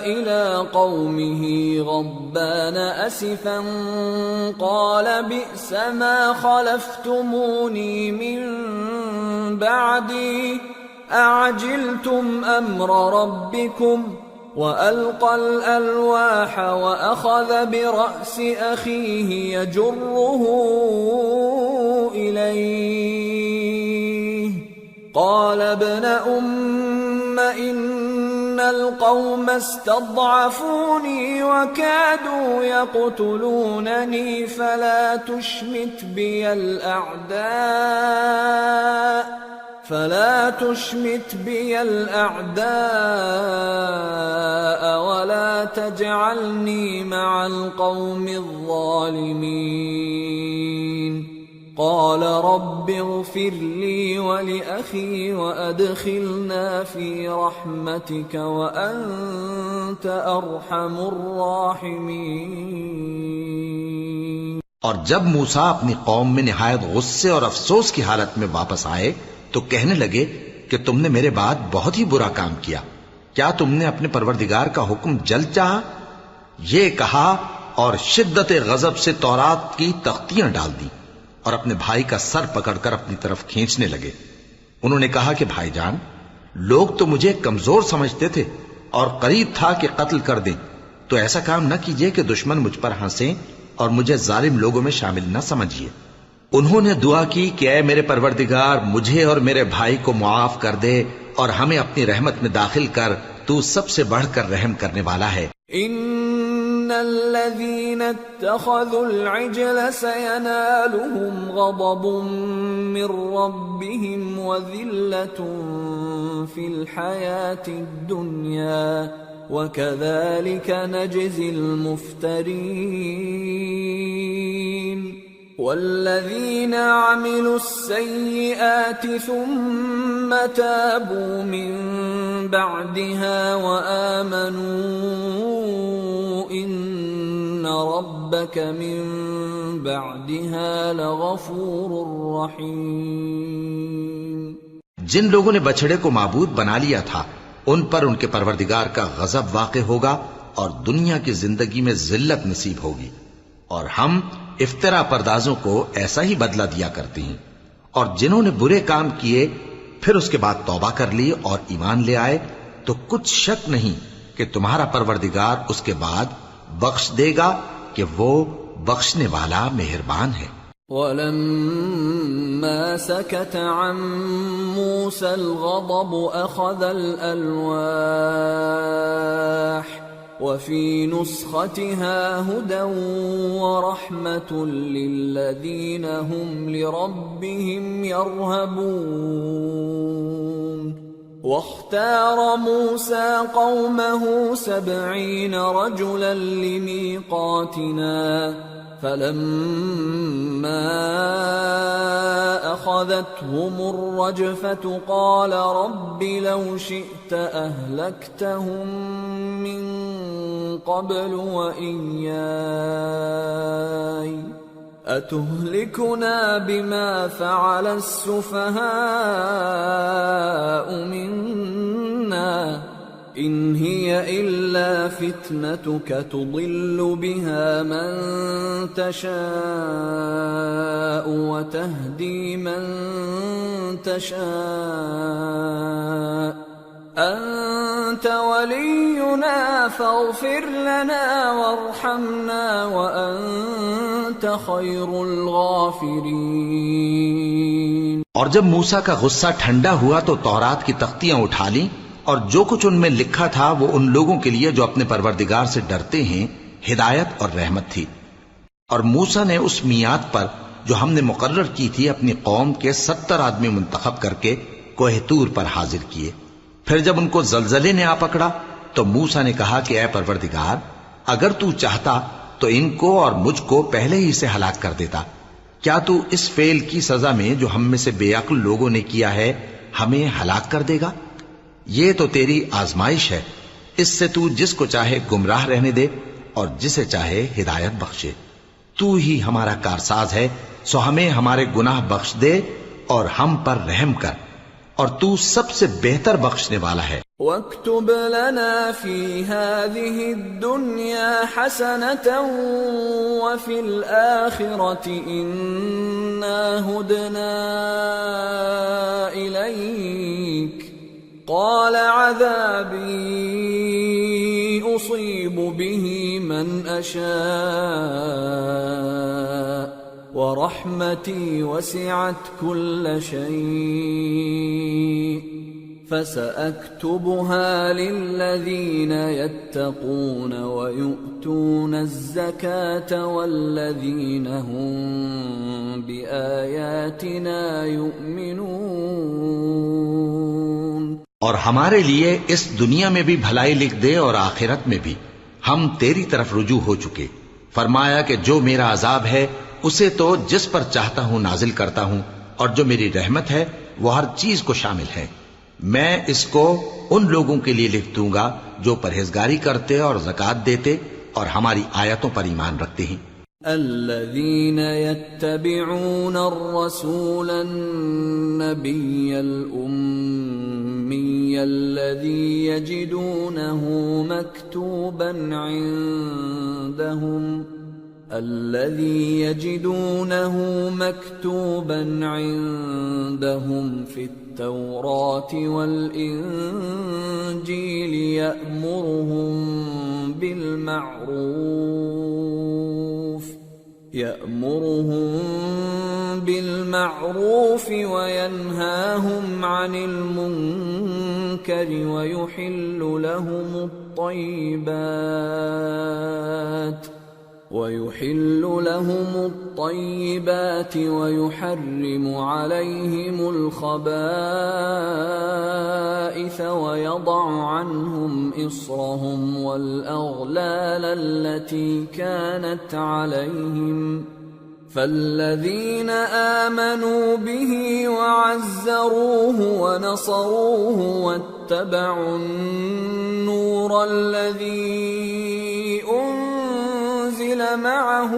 إِلَىٰ قَوْمِهِ غَضْبَانَ أَسِفًا قَالَ بِئْسَ مَا خَلَفْتُمُونِي مِن بَعْدِي أَعَجِلْتُمْ أَمْرَ رَبِّكُمْ وَأَلْقَى الْأَلْوَاحَ وَأَخَذَ بِرَأْسِ أَخِيهِ يَجُرُّهُ إِلَيْهِ قال ابن أم إن القوم استضعفوني وكادوا يقتلونني فلا تشمت بي الأعداء ولا تجعلني مع القوم الظالمين۔ قال رب اغفر لي ولأخي وأدخلنا في رحمتك وأنت أرحم الراحمين۔ اور جب موسیٰ اپنی قوم میں نہایت غصے اور افسوس کی حالت میں واپس آئے تو کہنے لگے کہ تم نے میرے بعد بہت ہی برا کام کیا، کیا تم نے اپنے پروردگار کا حکم جلد چاہا؟ یہ کہا اور شدت غضب سے تورات کی تختیاں ڈال دی اور اپنے بھائی کا سر پکڑ کر اپنی طرف کھینچنے لگے۔ انہوں نے کہا کہ بھائی جان، لوگ تو مجھے کمزور سمجھتے تھے اور قریب تھا کہ قتل کر دیں، تو ایسا کام نہ کیجیے کہ دشمن مجھ پر ہنسیں اور مجھے ظالم لوگوں میں شامل نہ سمجھیے۔ انہوں نے دعا کی کہ اے میرے پروردگار، مجھے اور میرے بھائی کو معاف کر دے اور ہمیں اپنی رحمت میں داخل کر، تو سب سے بڑھ کر رحم کرنے والا ہے۔ ان الذين اتخذوا العجل سينالهم غضب من ربهم وذلة في الحياة الدنيا وكذلك نجزي المفترين۔ والذين عملوا السيئات ثم تابوا من بعدها وآمنوا إن ربك من بعدها لغفور رحيم۔ جن لوگوں نے بچڑے کو معبود بنا لیا تھا ان پر ان کے پروردگار کا غضب واقع ہوگا اور دنیا کی زندگی میں ذلت نصیب ہوگی، اور ہم افترا پردازوں کو ایسا ہی بدلہ دیا کرتے ہیں۔ اور جنہوں نے برے کام کیے پھر اس کے بعد توبہ کر لی اور ایمان لے آئے تو کچھ شک نہیں کہ تمہارا پروردگار اس کے بعد بخش دے گا کہ وہ بخشنے والا مہربان ہے۔ وَلَمَّا سَكَتَ عَن مُوسَى الْغَضَبُ أَخَذَ الْأَلْوَاحَ وفي نسختها هدى ورحمة للذين هم لربهم يرهبون۔ واختار موسى قومه 70 رجلا لميقاتنا، فلما أخذتهم الرجفة قال رب لو شئت أهلكتهم من قبل وإياي أتهلكنا بما فعل السفهاء منا إن هي إلا فتنتك تضل بها من تشاء وتهدي من تشاء أنت ولينا فاغفر لنا وارحمنا وأنت خير الغافرين۔ اور جب موسیٰ کا غصہ ٹھنڈا ہوا تو تورات کی تختیاں اٹھا لیں اور جو کچھ ان میں لکھا تھا وہ ان لوگوں کے لیے جو اپنے پروردگار سے ڈرتے ہیں ہدایت اور رحمت تھی۔ اور موسیٰ نے اس میعاد پر جو ہم نے مقرر کی تھی اپنی قوم کے 70 آدمی منتخب کر کے کوہ طور پر حاضر کیے۔ پھر جب ان کو زلزلے نے آ پکڑا تو موسیٰ نے کہا کہ اے پروردگار، اگر تو چاہتا تو ان کو اور مجھ کو پہلے ہی سے ہلاک کر دیتا۔ کیا تو اس فعل کی سزا میں جو ہم میں سے بے عقل لوگوں نے کیا ہے ہمیں ہلاک کر دے گا؟ یہ تو تیری آزمائش ہے، اس سے تو جس کو چاہے گمراہ رہنے دے اور جسے چاہے ہدایت بخشے۔ تو ہی ہمارا کارساز ہے، سو ہمیں ہمارے گناہ بخش دے اور ہم پر رحم کر، اور تو سب سے بہتر بخشنے والا ہے۔ وَاكْتُبْ لَنَا فِي هَذِهِ الدُّنْيَا حَسَنَةً وَفِي الْآخِرَةِ إِنَّا هُدْنَا إِلَيْكَ قَالَ عَذَابِي أُصِيبُ بِهِ مَنْ أَشَاءُ وَرَحْمَتِي وَسِعَتْ كُلَّ شَيْءٍ فَسَأَكْتُبُهَا لِلَّذِينَ يَتَّقُونَ وَيُؤْتُونَ الزَّكَاةَ وَالَّذِينَ هُمْ بِآيَاتِنَا يُؤْمِنُونَ۔ اور ہمارے لیے اس دنیا میں بھی بھلائی لکھ دے اور آخرت میں بھی، ہم تیری طرف رجوع ہو چکے۔ فرمایا کہ جو میرا عذاب ہے اسے تو جس پر چاہتا ہوں نازل کرتا ہوں، اور جو میری رحمت ہے وہ ہر چیز کو شامل ہے۔ میں اس کو ان لوگوں کے لیے لکھ دوں گا جو پرہیزگاری کرتے اور زکات دیتے اور ہماری آیتوں پر ایمان رکھتے ہیں۔ الذين يتبعون الرسول النبي الأمي الذي يجدونه مكتوبا عندهم في التوراة والإنجيل يأمرهم بالمعروف وينهاهم عن المنكر ويحل لهم الطيبات ويحرم عليهم الخبائث ويضع عنهم إصرهم والأغلال التي كانت عليهم فالذين آمنوا به وعزروه ونصروه واتبعوا النور الذي أنزل معه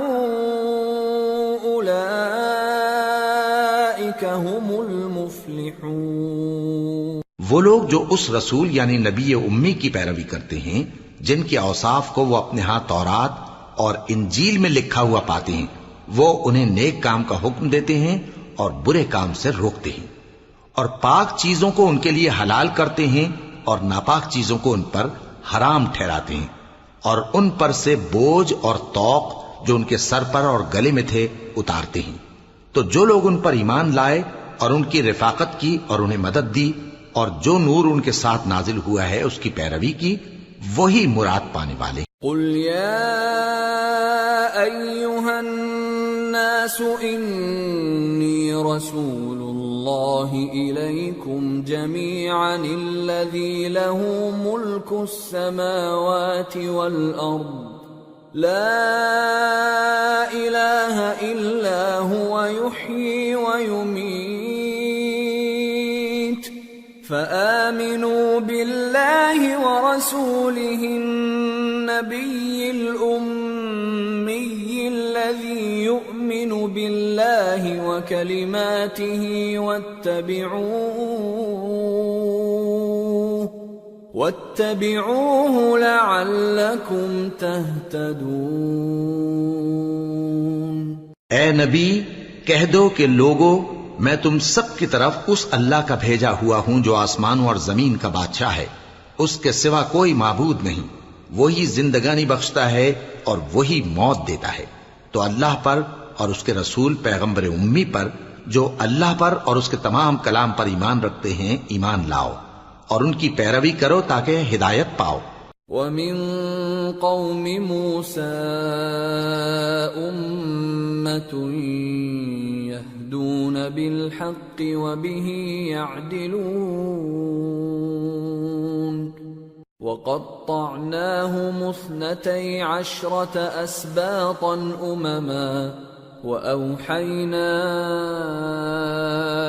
أولئك هم المفلحون۔ وہ لوگ جو اس رسول یعنی نبی امی کی پیروی کرتے ہیں جن کے اوصاف کو وہ اپنے ہاں تورات اور انجیل میں لکھا ہوا پاتے ہیں، وہ انہیں نیک کام کا حکم دیتے ہیں اور برے کام سے روکتے ہیں، اور پاک چیزوں کو ان کے لیے حلال کرتے ہیں اور ناپاک چیزوں کو ان پر حرام ٹھہراتے ہیں، اور ان پر سے بوجھ اور طوق جو ان کے سر پر اور گلے میں تھے اتارتے ہیں۔ تو جو لوگ ان پر ایمان لائے اور ان کی رفاقت کی اور انہیں مدد دی اور جو نور ان کے ساتھ نازل ہوا ہے اس کی پیروی کی، وہی مراد پانے والے۔ قل يا أيها الناس إني رسول الله إليكم جميعا الذي له ملك السماوات والأرض لا إله إلا هو يحيي ويميت فآمنوا بالله ورسوله النبي الأمي الذي يؤمن بالله وكلماته واتبعوه لعلكم تهتدون۔ اے نبی کہہ دو کہ لوگو میں تم سب کی طرف اس اللہ کا بھیجا ہوا ہوں جو آسمانوں اور زمین کا بادشاہ ہے، اس کے سوا کوئی معبود نہیں، وہی زندگانی بخشتا ہے اور وہی موت دیتا ہے۔ تو اللہ پر اور اس کے رسول پیغمبر امی پر جو اللہ پر اور اس کے تمام کلام پر ایمان رکھتے ہیں ایمان لاؤ اور ان کی پیروی کرو تاکہ ہدایت پاؤ۔ وَمِن قَوْمِ مُوسَىٰ أُمَّةٌ يَهْدُونَ بِالْحَقِّ وَبِهِ يَعْدِلُونَ وَقَطَّعْنَاهُمُ 12 أَسْبَاطًا أُمَمًا وَأَوْحَيْنَا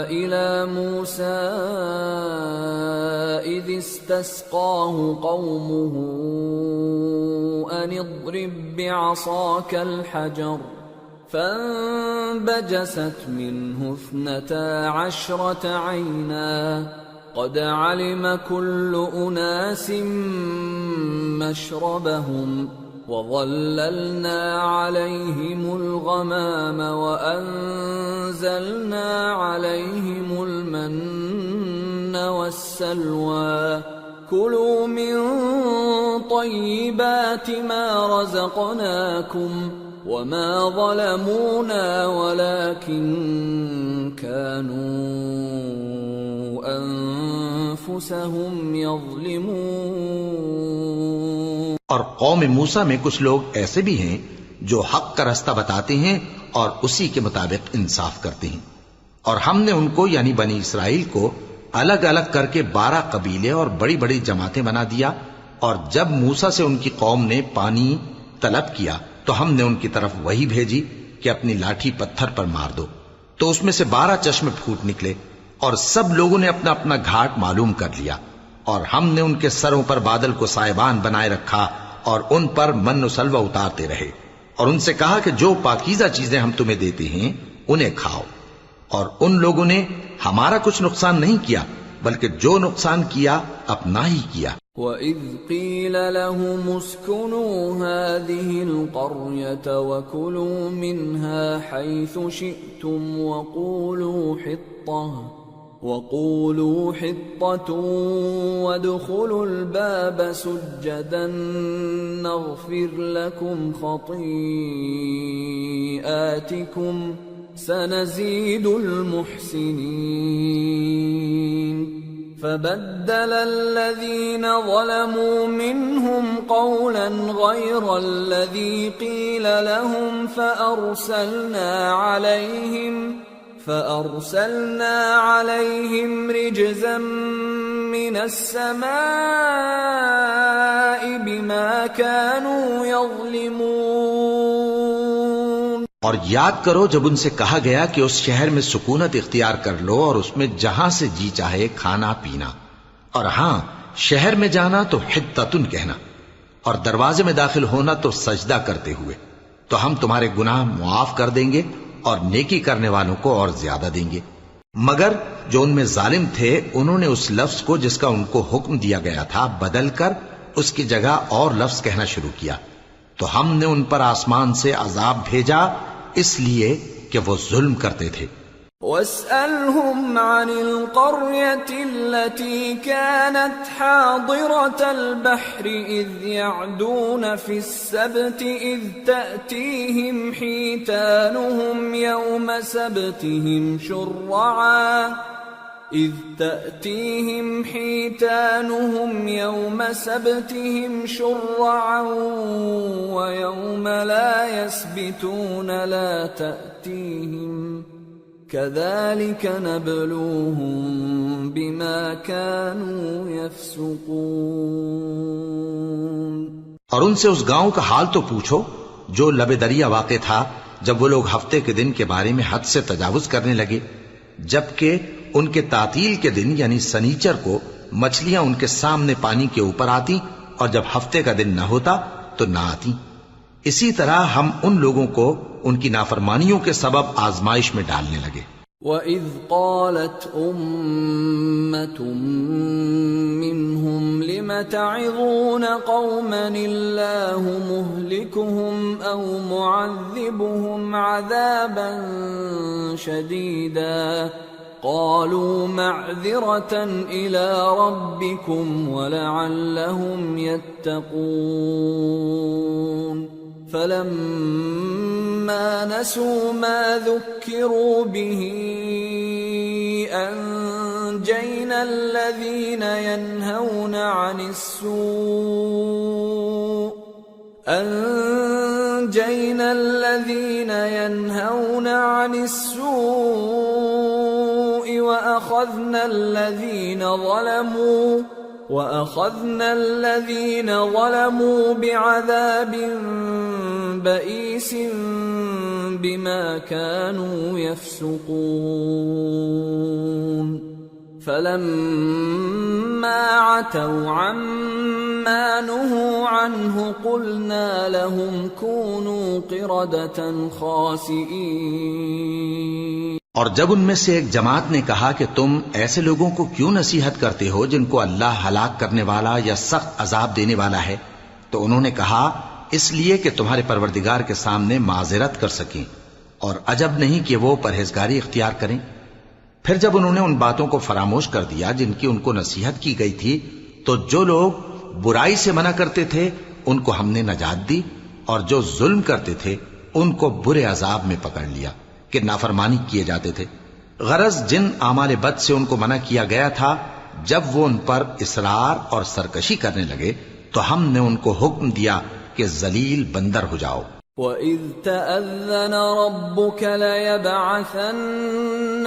إِلَى مُوسَىٰ إِذِ اسْتَسْقَاهُ قَوْمُهُ أَنِ اضْرِب بِّعَصَاكَ الْحَجَرَ فَانبَجَسَتْ مِنْهُ 12 عَيْنًا قَدْ عَلِمَ كُلُّ أُنَاسٍ مَّشْرَبَهُمْ وَظَلَّلْنَا عَلَيْهِمُ الْغَمَامَ وَأَنزَلْنَا عَلَيْهِمُ الْمَنَّ وَالسَّلْوَىٰ كُلُوا مِن طَيِّبَاتِ مَا رَزَقْنَاكُمْ وَمَا ظَلَمُونَا وَلَٰكِن كَانُوا أَنفُسَهُمْ يَظْلِمُونَ۔ اور قوم موسیٰ میں کچھ لوگ ایسے بھی ہیں جو حق کا رستہ بتاتے ہیں اور اسی کے مطابق انصاف کرتے ہیں، اور ہم نے ان کو یعنی بنی اسرائیل کو الگ الگ کر کے 12 قبیلے اور بڑی بڑی جماعتیں بنا دیا، اور جب موسیٰ سے ان کی قوم نے پانی طلب کیا تو ہم نے ان کی طرف وحی بھیجی کہ اپنی لاٹھی پتھر پر مار دو، تو اس میں سے 12 چشمے پھوٹ نکلے، اور سب لوگوں نے اپنا اپنا گھاٹ معلوم کر لیا، اور ہم نے ان کے سروں پر بادل کو سائبان بنائے رکھا اور ان پر من و سلوہ اتارتے رہے، اور ان سے کہا کہ جو پاکیزہ چیزیں ہم تمہیں دیتے ہیں انہیں کھاؤ۔ اور ان لوگوں نے ہمارا کچھ نقصان نہیں کیا، بلکہ جو نقصان کیا اپنا ہی کیا۔ وَإِذْ قِيلَ لَهُمُ اسْكُنُوا هَٰذِهِ الْقَرْيَةَ وَكُلُوا مِنْهَا حَيْثُ شِئْتُمْ وَقُولُوا حِطَّةٌ وَادْخُلُوا الْبَابَ سُجَّدًا نَّغْفِرْ لَكُمْ خَطِيئَاتِكُمْ سَنَزِيدُ الْمُحْسِنِينَ فَبَدَّلَ الَّذِينَ ظَلَمُوا مِنْهُمْ قَوْلًا غَيْرَ الَّذِي قِيلَ لَهُمْ فَأَرْسَلْنَا عَلَيْهِمْ رِجْزًا مِّنَ السَّمَاءِ بِمَا كَانُوا يَظْلِمُونَ۔ اور یاد کرو جب ان سے کہا گیا کہ اس شہر میں سکونت اختیار کر لو اور اس میں جہاں سے جی چاہے کھانا پینا، اور ہاں شہر میں جانا تو حطتن کہنا، اور دروازے میں داخل ہونا تو سجدہ کرتے ہوئے، تو ہم تمہارے گناہ معاف کر دیں گے اور نیکی کرنے والوں کو اور زیادہ دیں گے۔ مگر جو ان میں ظالم تھے انہوں نے اس لفظ کو جس کا ان کو حکم دیا گیا تھا بدل کر اس کی جگہ اور لفظ کہنا شروع کیا، تو ہم نے ان پر آسمان سے عذاب بھیجا اس لیے کہ وہ ظلم کرتے تھے۔ وَاسْأَلْهُمْ عَنِ الْقَرْيَةِ الَّتِي كَانَتْ حَاضِرَةَ الْبَحْرِ إِذْ يَعْدُونَ فِي السَّبْتِ إِذْ تَأْتِيهِمْ حِيتَانُهُمْ يَوْمَ سَبْتِهِمْ شُرَّعًا وَيَوْمَ لَا يَسْبِتُونَ لَا تَأْتِيهِمْ كَذَلِكَ نَبْلُوهُم بِمَا كَانُوا يَفْسُقُونَ۔ اور ان سے اس گاؤں کا حال تو پوچھو جو لب دریا واقع تھا جب وہ لوگ ہفتے کے دن کے بارے میں حد سے تجاوز کرنے لگے، جبکہ ان کے تعطیل کے دن یعنی سنیچر کو مچھلیاں ان کے سامنے پانی کے اوپر آتی اور جب ہفتے کا دن نہ ہوتا تو نہ آتی۔ اسی طرح ہم ان لوگوں کو ان کی نافرمانیوں کے سبب آزمائش میں ڈالنے لگے۔ وَإِذْ قَالَتْ أُمَّةٌ مِّنْهُمْ لِمَ تَعِظُونَ قَوْمًا اللَّهُ مُهْلِكُهُمْ أَوْ مُعَذِّبُهُمْ عَذَابًا شَدِيدًا قَالُوا مَعْذِرَةً إِلَىٰ رَبِّكُمْ وَلَعَلَّهُمْ يَتَّقُونَ فَلَمَّا نَسُوا مَا ذُكِّرُوا بِهِ أَنجَيْنَا الَّذِينَ يَنْهَوْنَ عَنِ السُّوءِ وَأَخَذْنَا الَّذِينَ ظَلَمُوا بِعَذَابٍ بَئِيسٍ بِمَا كَانُوا يَفْسُقُونَ فَلَمَّا عَتَوْا عَمَّا نُهُوا عَنْهُ قُلْنَا لَهُمْ كُونُوا قِرَدَةً خَاسِئِينَ۔ اور جب ان میں سے ایک جماعت نے کہا کہ تم ایسے لوگوں کو کیوں نصیحت کرتے ہو جن کو اللہ ہلاک کرنے والا یا سخت عذاب دینے والا ہے، تو انہوں نے کہا اس لیے کہ تمہارے پروردگار کے سامنے معذرت کر سکیں، اور عجب نہیں کہ وہ پرہیزگاری اختیار کریں۔ پھر جب انہوں نے ان باتوں کو فراموش کر دیا جن کی ان کو نصیحت کی گئی تھی، تو جو لوگ برائی سے منع کرتے تھے ان کو ہم نے نجات دی، اور جو ظلم کرتے تھے ان کو برے عذاب میں پکڑ لیا کہ نافرمانی کیے جاتے تھے۔ غرض جن اعمال بد سے ان کو منع کیا گیا تھا، جب وہ ان پر اصرار اور سرکشی کرنے لگے تو ہم نے ان کو حکم دیا کہ ذلیل بندر ہو جاؤ۔ وَإِذْ تَأَذَّنَ رَبُّكَ لَيَبْعَثَنَّ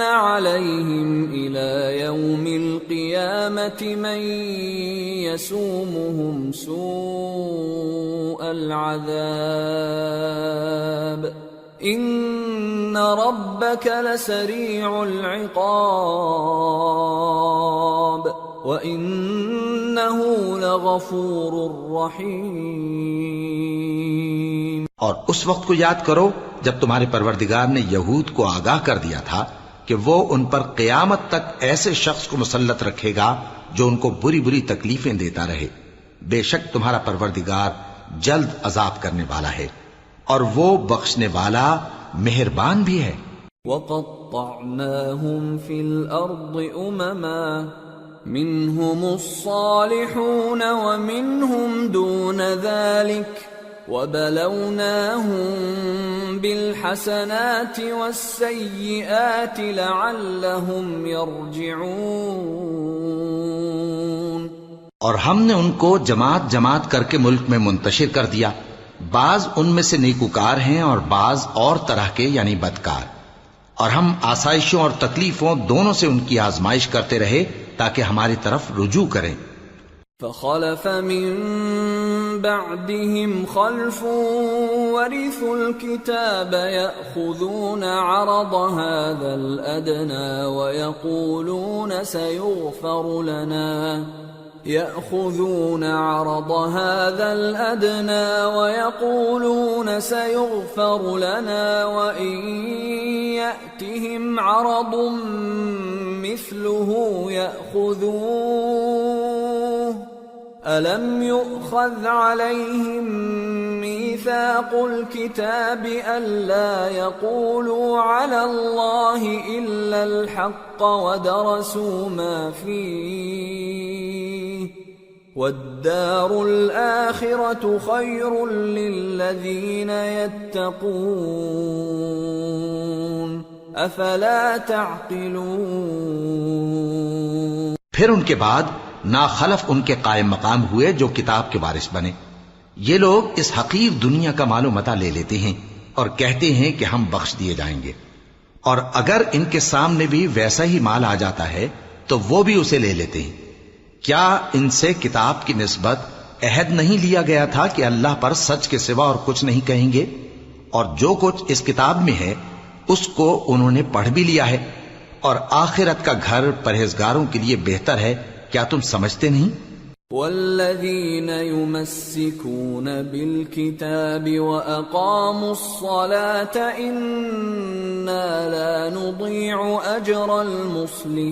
عَلَيْهِمْ إِلَى يَوْمِ الْقِيَامَةِ مَن يَسُومُهُمْ سُوءَ الْعَذَابِ ان ربك لسريع العقاب وانه لغفور رحیم۔ اور اس وقت کو یاد کرو جب تمہارے پروردگار نے یہود کو آگاہ کر دیا تھا کہ وہ ان پر قیامت تک ایسے شخص کو مسلط رکھے گا جو ان کو بری بری تکلیفیں دیتا رہے۔ بے شک تمہارا پروردگار جلد عذاب کرنے والا ہے اور وہ بخشنے والا مہربان بھی ہے۔ وَقَطَّعْنَاهُمْ فِي الْأَرْضِ أُمَمًا مِّنْهُمُ الصَّالِحُونَ وَمِنْهُمْ دُونَ ذَلِكَ وَبَلَوْنَاهُمْ بِالْحَسَنَاتِ وَالسَّيِّئَاتِ لَعَلَّهُمْ يَرْجِعُونَ۔ اور ہم نے ان کو جماعت جماعت کر کے ملک میں منتشر کر دیا، بعض ان میں سے نیکوکار ہیں اور بعض اور طرح کے یعنی بدکار، اور ہم آسائشوں اور تکلیفوں دونوں سے ان کی آزمائش کرتے رہے تاکہ ہماری طرف رجوع کریں۔ فخلف من بعدهم خلف ورثوا الكتاب يأخذون عرض هذا الأدنى ويقولون سيغفر لنا وإن يأتهم عرض مثله يأخذوه ألم يؤخذ عليهم ميثاق الكتاب ألا يقولوا على الله إلا الحق ودرسوا ما فيه والدار الآخرة خير للذين يتقون أفلا تعقلون۔ پھر ان کے بعد ناخلف ان کے قائم مقام ہوئے جو کتاب کے وارث بنے۔ یہ لوگ اس حقیر دنیا کا مال و متاع لے لیتے ہیں اور کہتے ہیں کہ ہم بخش دیے جائیں گے، اور اگر ان کے سامنے بھی ویسا ہی مال آ جاتا ہے تو وہ بھی اسے لے لیتے ہیں۔ کیا ان سے کتاب کی نسبت عہد نہیں لیا گیا تھا کہ اللہ پر سچ کے سوا اور کچھ نہیں کہیں گے؟ اور جو کچھ اس کتاب میں ہے اس کو انہوں نے پڑھ بھی لیا ہے، اور آخرت کا گھر پرہیزگاروں کے لیے بہتر ہے۔ کیا تم سمجھتے نہیں؟ والذین یمسکون بالکتاب واقاموا الصلاة انا لا نضیع اجر المصلحین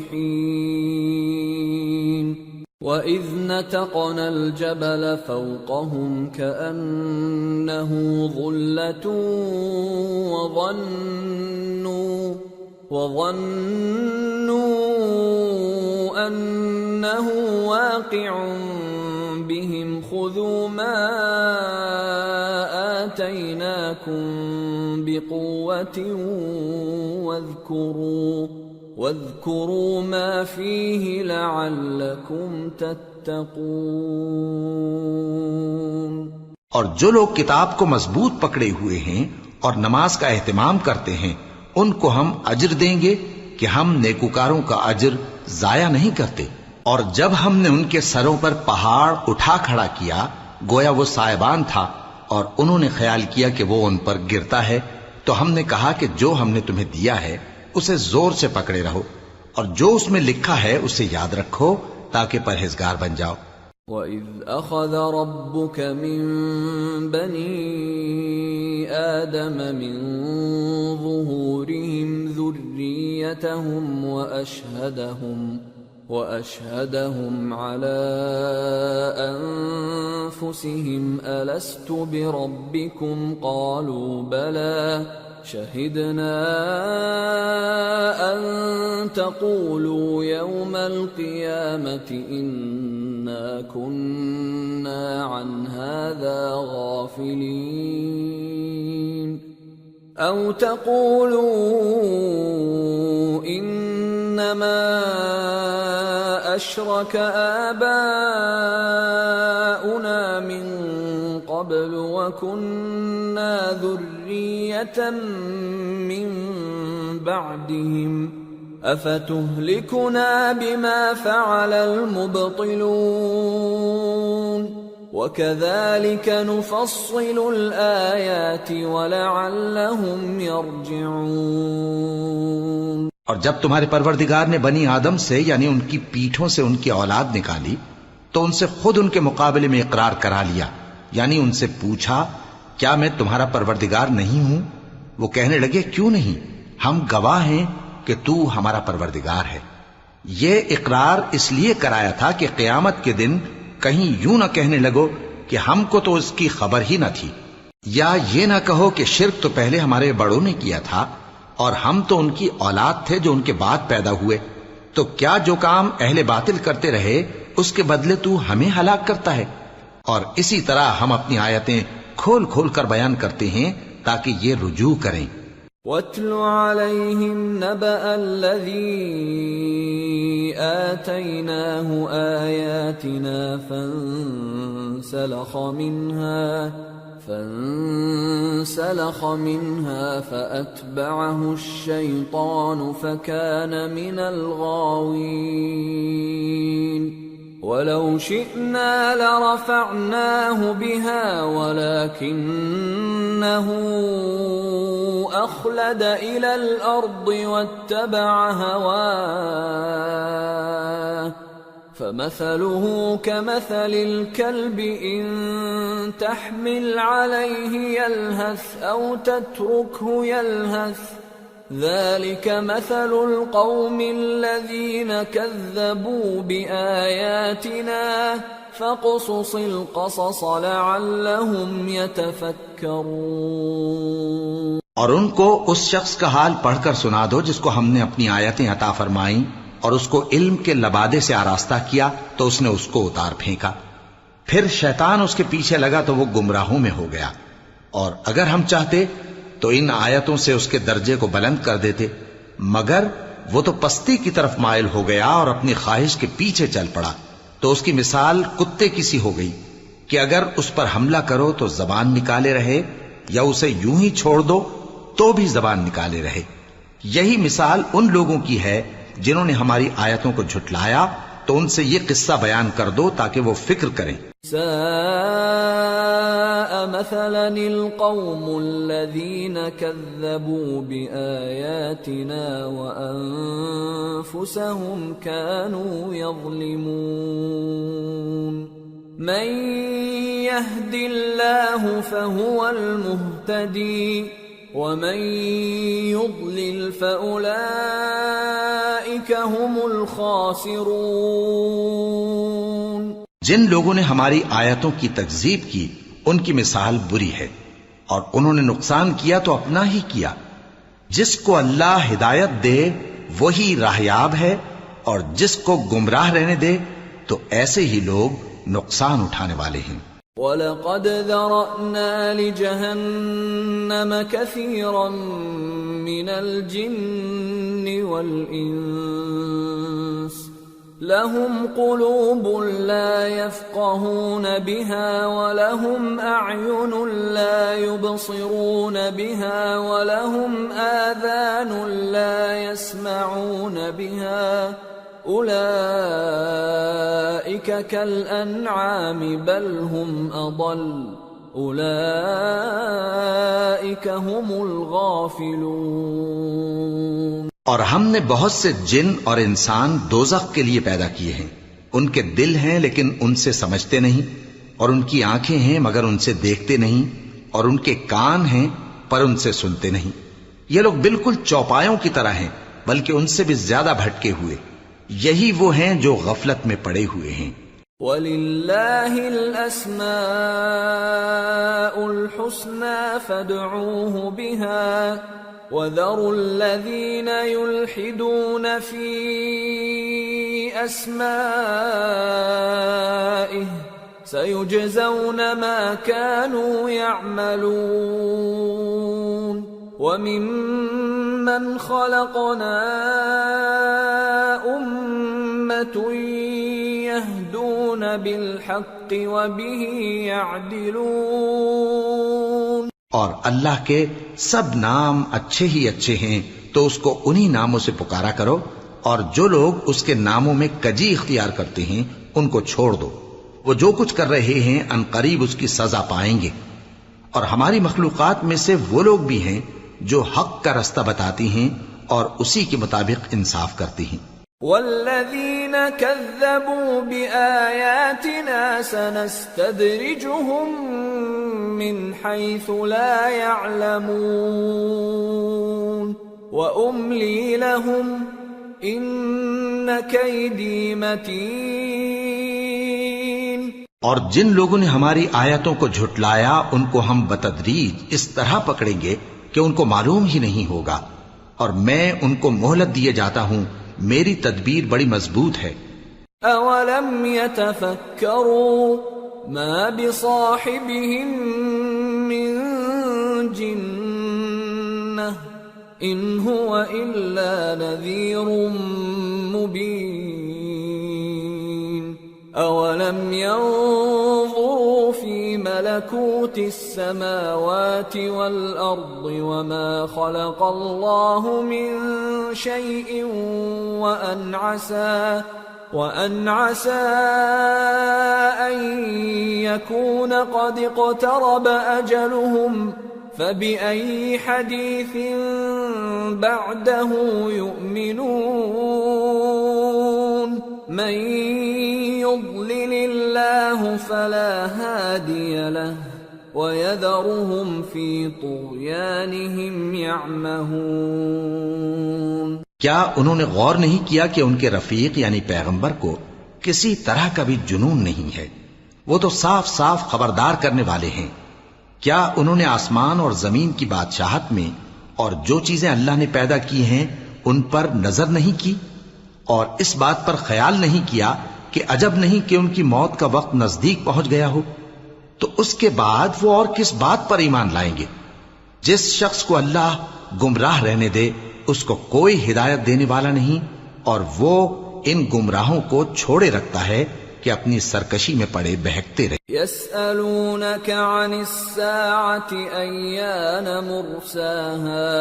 وَإِذْ نَتَقْنَا الْجَبَلَ فَوْقَهُمْ كَأَنَّهُ ظُلَّةٌ وَظَنُّوا أَنَّهُ واقع بهم خُذُوا مَا آتَيْنَاكُمْ بِقُوَّةٍ واذكروا ما فيه لعلكم تتقون۔ اور جو لوگ کتاب کو مضبوط پکڑے ہوئے ہیں اور نماز کا اہتمام کرتے ہیں ان کو ہم اجر دیں گے کہ ہم نیکوکاروں کا اجر ضائع نہیں کرتے۔ اور جب ہم نے ان کے سروں پر پہاڑ اٹھا کھڑا کیا گویا وہ سائبان تھا، اور انہوں نے خیال کیا کہ وہ ان پر گرتا ہے، تو ہم نے کہا کہ جو ہم نے تمہیں دیا ہے اسے زور سے پکڑے رہو، اور جو اس میں لکھا ہے اسے یاد رکھو تاکہ پرہیزگار بن جاؤ۔ وَإِذْ أَخَذَ رَبُّكَ مِنْ بَنِي آدَمَ مِنْ ظُهُورِهِمْ ذُرِّيَّتَهُمْ وَأَشْهَدَهُمْ عَلَىٰ أَنفُسِهِمْ أَلَسْتُ بِرَبِّكُمْ قَالُوا بَلَىٰ شَهِدْنَا أَن تَقُولُوا يَوْمَ الْقِيَامَةِ إِنَّا كُنَّا عَنْ هَٰذَا غَافِلِينَ أَوْ تَقُولُوا إِنَّمَا أَشْرَكَ آبَاؤُنَا مِن قَبْلُ وَكُنَّا ذُرِّيَّةً مِّن بَعْدِهِمْ أَفَتُهْلِكُنَا بِمَا فَعَلَ الْمُبْطِلُونَ۔ وَكَذَلِكَ نُفَصِّلُ الْآيَاتِ وَلَعَلَّهُمْ يَرْجِعُونَ۔ اور جب تمہارے پروردگار نے بنی آدم سے یعنی ان کی پیٹھوں سے ان کی اولاد نکالی تو ان سے خود ان کے مقابلے میں اقرار کرا لیا، یعنی ان سے پوچھا کیا میں تمہارا پروردگار نہیں ہوں؟ وہ کہنے لگے کیوں نہیں، ہم گواہ ہیں کہ تو ہمارا پروردگار ہے۔ یہ اقرار اس لیے کرایا تھا کہ قیامت کے دن کہیں یوں نہ کہنے لگو کہ ہم کو تو اس کی خبر ہی نہ تھی، یا یہ نہ کہو کہ شرک تو پہلے ہمارے بڑوں نے کیا تھا اور ہم تو ان کی اولاد تھے جو ان کے بعد پیدا ہوئے، تو کیا جو کام اہل باطل کرتے رہے اس کے بدلے تو ہمیں ہلاک کرتا ہے؟ اور اسی طرح ہم اپنی آیتیں کھول کھول کر بیان کرتے ہیں تاکہ یہ رجوع کریں۔ وَاتْلُ عَلَيْهِمْ نَبَأَ الَّذِي آتَيْنَاهُ آيَاتِنَا فانسلخ منها فأتبعه الشيطان فكان من الغاوين ولو شئنا لرفعناه بها ولكنه أخلد إلى الأرض واتبع هواه فمثله كمثل الكلب إن تحمل عليه يلهث أو تتركه يلهث ذلك مثل القوم الذين كذبوا بآياتنا فاقصص القصص لعلهم يتفكرون۔ اور ان کو اس شخص کا حال پڑھ کر سنا دو جس کو ہم نے اپنی آیتیں عطا فرمائیں اور اس کو علم کے لبادے سے آراستہ کیا تو اس نے اس کو اتار پھینکا، پھر شیطان اس کے پیچھے لگا تو وہ گمراہوں میں ہو گیا، اور اگر ہم چاہتے تو ان آیتوں سے اس کے درجے کو بلند کر دیتے، مگر وہ تو پستی کی طرف مائل ہو گیا اور اپنی خواہش کے پیچھے چل پڑا، تو اس کی مثال کتے کی سی ہو گئی کہ اگر اس پر حملہ کرو تو زبان نکالے رہے، یا اسے یوں ہی چھوڑ دو تو بھی زبان نکالے رہے۔ یہی مثال ان لوگوں کی ہے جنہوں نے ہماری آیتوں کو جھٹلایا، تو ان سے یہ قصہ بیان کر دو تاکہ وہ فکر کریں۔ ساء مثلا القوم الذين كذبوا بآياتنا وأنفسهم كانوا يظلمون من يهد الله فهو المهتدي ومن يضلل فأولئك هم الخاسرون۔ جن لوگوں نے ہماری آیتوں کی تکذیب کی ان کی مثال بری ہے، اور انہوں نے نقصان کیا تو اپنا ہی کیا۔ جس کو اللہ ہدایت دے وہی راہیاب ہے، اور جس کو گمراہ رہنے دے تو ایسے ہی لوگ نقصان اٹھانے والے ہیں۔ وَلَقَدْ ذَرَأْنَا لِجَهَنَّمَ كَثِيرًا مِنَ الْجِنِّ وَالْإِنسِ لَهُمْ قُلُوبٌ لَا يَفْقَهُونَ بِهَا وَلَهُمْ أَعْيُنٌ لَا يُبْصِرُونَ بِهَا وَلَهُمْ آذَانٌ لَا يَسْمَعُونَ بِهَا أُولَئِكَ كَالْأَنْعَامِ بَلْ هُمْ أَضَلُّ أُولَئِكَ هُمُ الْغَافِلُونَ۔ اور ہم نے بہت سے جن اور انسان دوزخ کے لیے پیدا کیے ہیں، ان کے دل ہیں لیکن ان سے سمجھتے نہیں، اور ان کی آنکھیں ہیں مگر ان سے دیکھتے نہیں، اور ان کے کان ہیں پر ان سے سنتے نہیں۔ یہ لوگ بالکل چوپایوں کی طرح ہیں بلکہ ان سے بھی زیادہ بھٹکے ہوئے۔ یہی وہ ہیں جو غفلت میں پڑے ہوئے ہیں۔ وَلِلَّهِ الْأَسْمَاءُ الْحُسْنَى فَادْعُوهُ بِهَا وَذَرُوا الَّذِينَ يُلْحِدُونَ فِي أَسْمَائِهِ سَيُجْزَوْنَ مَا كَانُوا يَعْمَلُونَ وَمِمَّنْ خَلَقْنَا أُمَّةٌ يَهْدُونَ بِالْحَقِّ وَبِهِ يَعْدِلُونَ۔ اور اللہ کے سب نام اچھے ہی اچھے ہیں تو اس کو انہی ناموں سے پکارا کرو، اور جو لوگ اس کے ناموں میں کجی اختیار کرتے ہیں ان کو چھوڑ دو۔ وہ جو کچھ کر رہے ہیں ان قریب اس کی سزا پائیں گے۔ اور ہماری مخلوقات میں سے وہ لوگ بھی ہیں جو حق کا رستہ بتاتی ہیں اور اسی کے مطابق انصاف کرتی ہیں۔ والذین کذبوا بآیاتنا سنستدرجهم من حیث لا يعلمون وأملی لهم ان کیدی متین۔ اور جن لوگوں نے ہماری آیتوں کو جھٹلایا ان کو ہم بتدریج اس طرح پکڑیں گے کہ ان کو معلوم ہی نہیں ہوگا، اور میں ان کو مہلت دیے جاتا ہوں، میری تدبیر بڑی مضبوط ہے۔ اولم يتفکروا ما بصاحبهم من جنہ ان هو الا نذیر مبین۔ اولم ينظروا في ملكوت السماوات والارض وما خلق الله من شيء وان عسى ان يكون قد اقترب اجلهم فبأي حديث بعده يؤمنون من يضلل الله فلا هادي له ويذرهم في طغيانهم يعمهون۔ کیا انہوں نے غور نہیں کیا کہ ان کے رفیق یعنی پیغمبر کو کسی طرح کا بھی جنون نہیں ہے؟ وہ تو صاف صاف خبردار کرنے والے ہیں۔ کیا انہوں نے آسمان اور زمین کی بادشاہت میں اور جو چیزیں اللہ نے پیدا کی ہیں ان پر نظر نہیں کی، اور اس بات پر خیال نہیں کیا کہ عجب نہیں کہ ان کی موت کا وقت نزدیک پہنچ گیا ہو؟ تو اس کے بعد وہ اور کس بات پر ایمان لائیں گے؟ جس شخص کو اللہ گمراہ رہنے دے اس کو کوئی ہدایت دینے والا نہیں، اور وہ ان گمراہوں کو چھوڑے رکھتا ہے کہ اپنی سرکشی میں پڑے بہکتے رہے۔ يسألونك عن الساعة أيان مرساها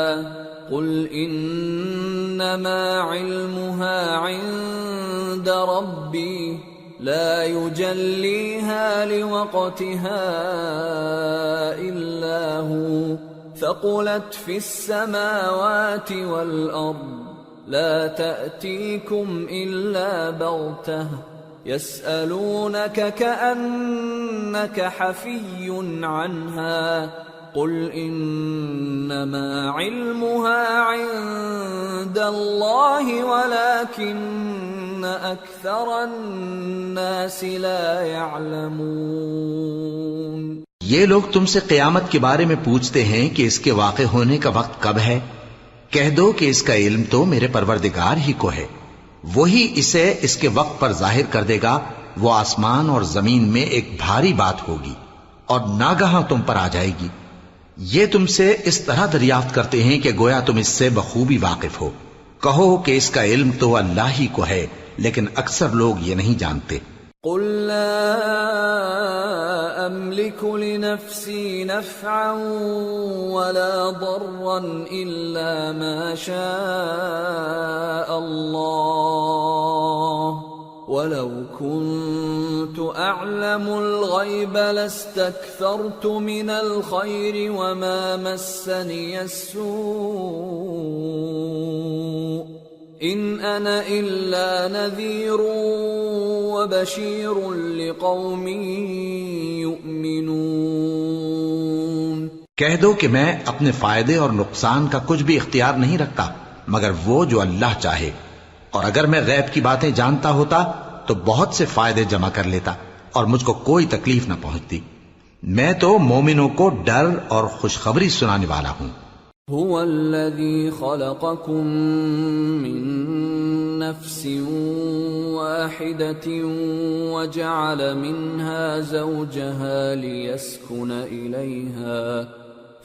قل إنما علمها عند ربي لا يجليها لوقتها إلا هو ثقلت في السماوات والأرض لا تأتيكم إلا بغتة يسألونك كأنك حفي عنها قل إنما علمها عند الله ولكن أكثر الناس لا يعلمون۔ یہ لوگ تم سے قیامت کے بارے میں پوچھتے ہیں کہ اس کے واقع ہونے کا وقت کب ہے؟ کہہ دو کہ اس کا علم تو میرے پروردگار ہی کو ہے، وہی اسے اس کے وقت پر ظاہر کر دے گا۔ وہ آسمان اور زمین میں ایک بھاری بات ہوگی اور ناگہاں تم پر آ جائے گی۔ یہ تم سے اس طرح دریافت کرتے ہیں کہ گویا تم اس سے بخوبی واقف ہو۔ کہو کہ اس کا علم تو اللہ ہی کو ہے، لیکن اکثر لوگ یہ نہیں جانتے۔ قل لا أملك لنفسي نفعا ولا ضرا إلا ما شاء الله ولو كنت أعلم الغيب لاستكثرت من الخير وما مسني السوء إن أنا إلا نذير وبشير لقوم يؤمنون۔ کہہ دو کہ میں اپنے فائدے اور نقصان کا کچھ بھی اختیار نہیں رکھتا مگر وہ جو اللہ چاہے، اور اگر میں غیب کی باتیں جانتا ہوتا تو بہت سے فائدے جمع کر لیتا اور مجھ کو کوئی تکلیف نہ پہنچتی۔ میں تو مومنوں کو ڈر اور خوشخبری سنانے والا ہوں۔ هو الذي خلقكم من نفس واحدة وجعل منها زوجها ليسكن إليها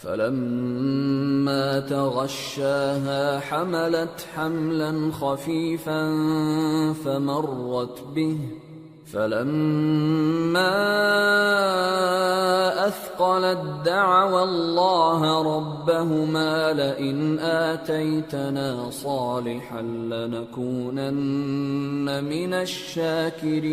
فلما تغشاها حملت حملا خفيفا فلما أثقلت دعوا الله ربهما لئن آتيتنا صالحا لنكونن من الشاكرين۔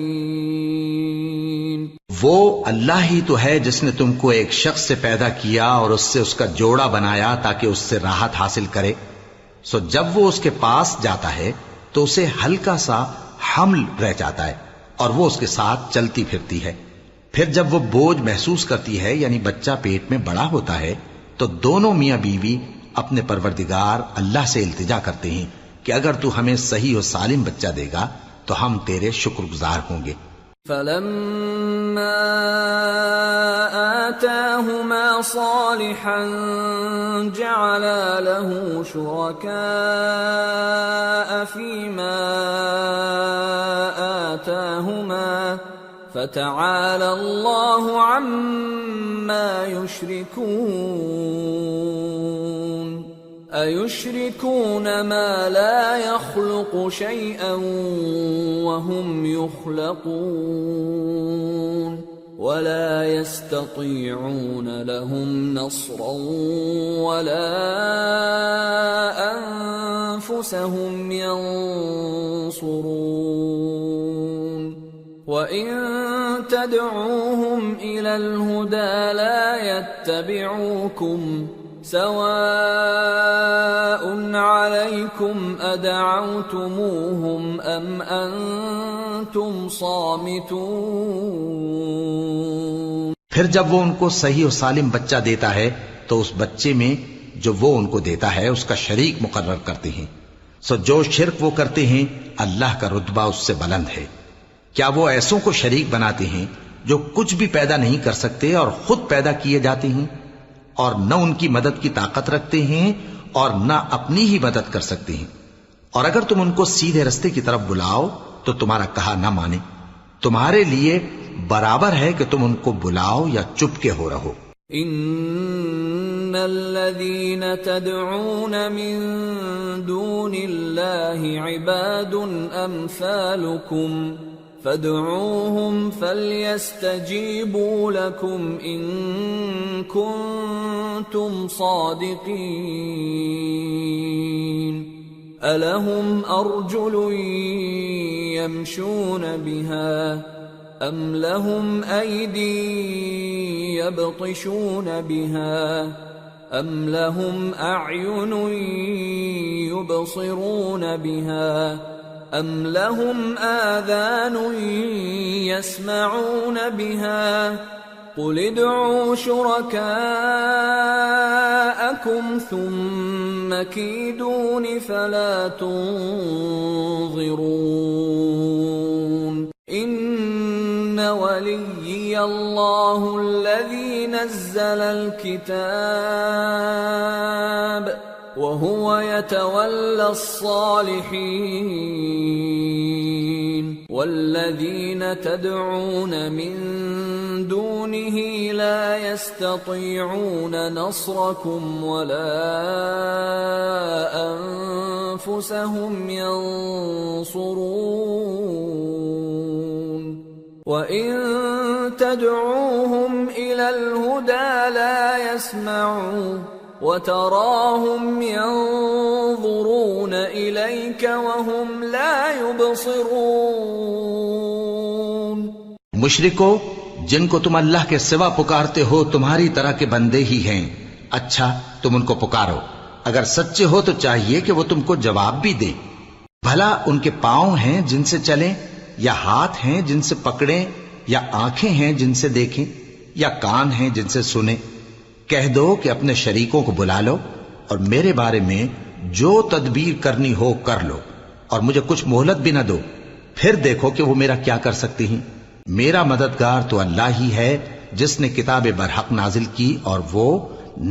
وہ اللہ ہی تو ہے جس نے تم کو ایک شخص سے پیدا کیا اور اس سے اس کا جوڑا بنایا تاکہ اس سے راحت حاصل کرے، سو جب وہ اس کے پاس جاتا ہے تو اسے ہلکا سا حمل رہ جاتا ہے اور وہ اس کے ساتھ چلتی پھرتی ہے۔ پھر جب وہ بوجھ محسوس کرتی ہے یعنی بچہ پیٹ میں بڑا ہوتا ہے تو دونوں میاں بیوی اپنے پروردگار اللہ سے التجا کرتے ہیں کہ اگر تو ہمیں صحیح و سالم بچہ دے گا تو ہم تیرے شکر گزار ہوں گے۔ فلما آتاهما صالحا جعلا له شركاء فيما آتاهما فتعالى الله عما يشركون أيشركون ما لا يخلق شيئا وهم يخلقون ولا يستطيعون لهم نصرا ولا أنفسهم ينصرون وَإِن تَدْعُوهُمْ إِلَى الْهُدَى لَا يَتَّبِعُوكُمْ سَوَاءٌ عَلَيْكُمْ أَدَعَوْتُمُوهُمْ أَمْ أَنْتُمْ صَامِتُونَ۔ پھر جب وہ ان کو صحیح و سالم بچہ دیتا ہے تو اس بچے میں جو وہ ان کو دیتا ہے اس کا شریک مقرر کرتے ہیں، سو جو شرک وہ کرتے ہیں اللہ کا رتبہ اس سے بلند ہے۔ کیا وہ ایسوں کو شریک بناتے ہیں جو کچھ بھی پیدا نہیں کر سکتے اور خود پیدا کیے جاتے ہیں اور نہ ان کی مدد کی طاقت رکھتے ہیں اور نہ اپنی ہی مدد کر سکتے ہیں؟ اور اگر تم ان کو سیدھے رستے کی طرف بلاؤ تو تمہارا کہا نہ مانے، تمہارے لیے برابر ہے کہ تم ان کو بلاؤ یا چپ کے ہو رہو۔ ان الذين تدعون من دون الله عباد امثالكم فادعوهم فليستجيبوا لكم إن كنتم صادقين ألهم أرجل يمشون بها أم لهم أيدي يبطشون بها أم لهم أعين يبصرون بها أم لهم آذان يسمعون بها قل ادعوا شركاءكم ثم كيدون فلا تنظرون إن وليي الله الذي نزل الكتاب وهو يتولى الصالحين والذين تدعون من دونه لا يستطيعون نصركم ولا أنفسهم ينصرون وَإِن تَدْعُوهُمْ إِلَى الْهُدَى لَا يَسْمَعُوا وَتَرَاهُمْ يَنظُرُونَ إِلَيْكَ وَهُمْ لَا يُبْصِرُونَ۔ مشرکو، جن کو تم اللہ کے سوا پکارتے ہو تمہاری طرح کے بندے ہی ہیں، اچھا تم ان کو پکارو، اگر سچے ہو تو چاہیے کہ وہ تم کو جواب بھی دے۔ بھلا ان کے پاؤں ہیں جن سے چلیں، یا ہاتھ ہیں جن سے پکڑیں، یا آنکھیں ہیں جن سے دیکھیں، یا کان ہیں جن سے سنیں؟ کہہ دو کہ اپنے شریکوں کو بلا لو اور میرے بارے میں جو تدبیر کرنی ہو کر لو اور مجھے کچھ مہلت بھی نہ دو، پھر دیکھو کہ وہ میرا کیا کر سکتے ہیں۔ میرا مددگار تو اللہ ہی ہے جس نے کتاب برحق نازل کی اور وہ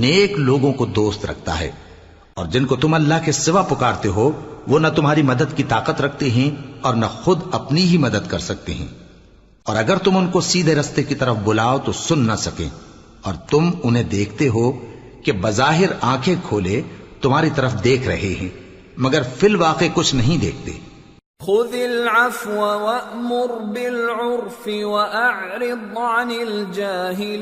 نیک لوگوں کو دوست رکھتا ہے۔ اور جن کو تم اللہ کے سوا پکارتے ہو وہ نہ تمہاری مدد کی طاقت رکھتے ہیں اور نہ خود اپنی ہی مدد کر سکتے ہیں، اور اگر تم ان کو سیدھے رستے کی طرف بلاؤ تو سن نہ سکیں، اور تم انہیں دیکھتے ہو کہ بظاہر آنکھیں کھولے تمہاری طرف دیکھ رہے ہیں مگر فی الواقع کچھ نہیں دیکھتے۔ خذ العفو وأمر بالعرف وأعرض عن الجاهلين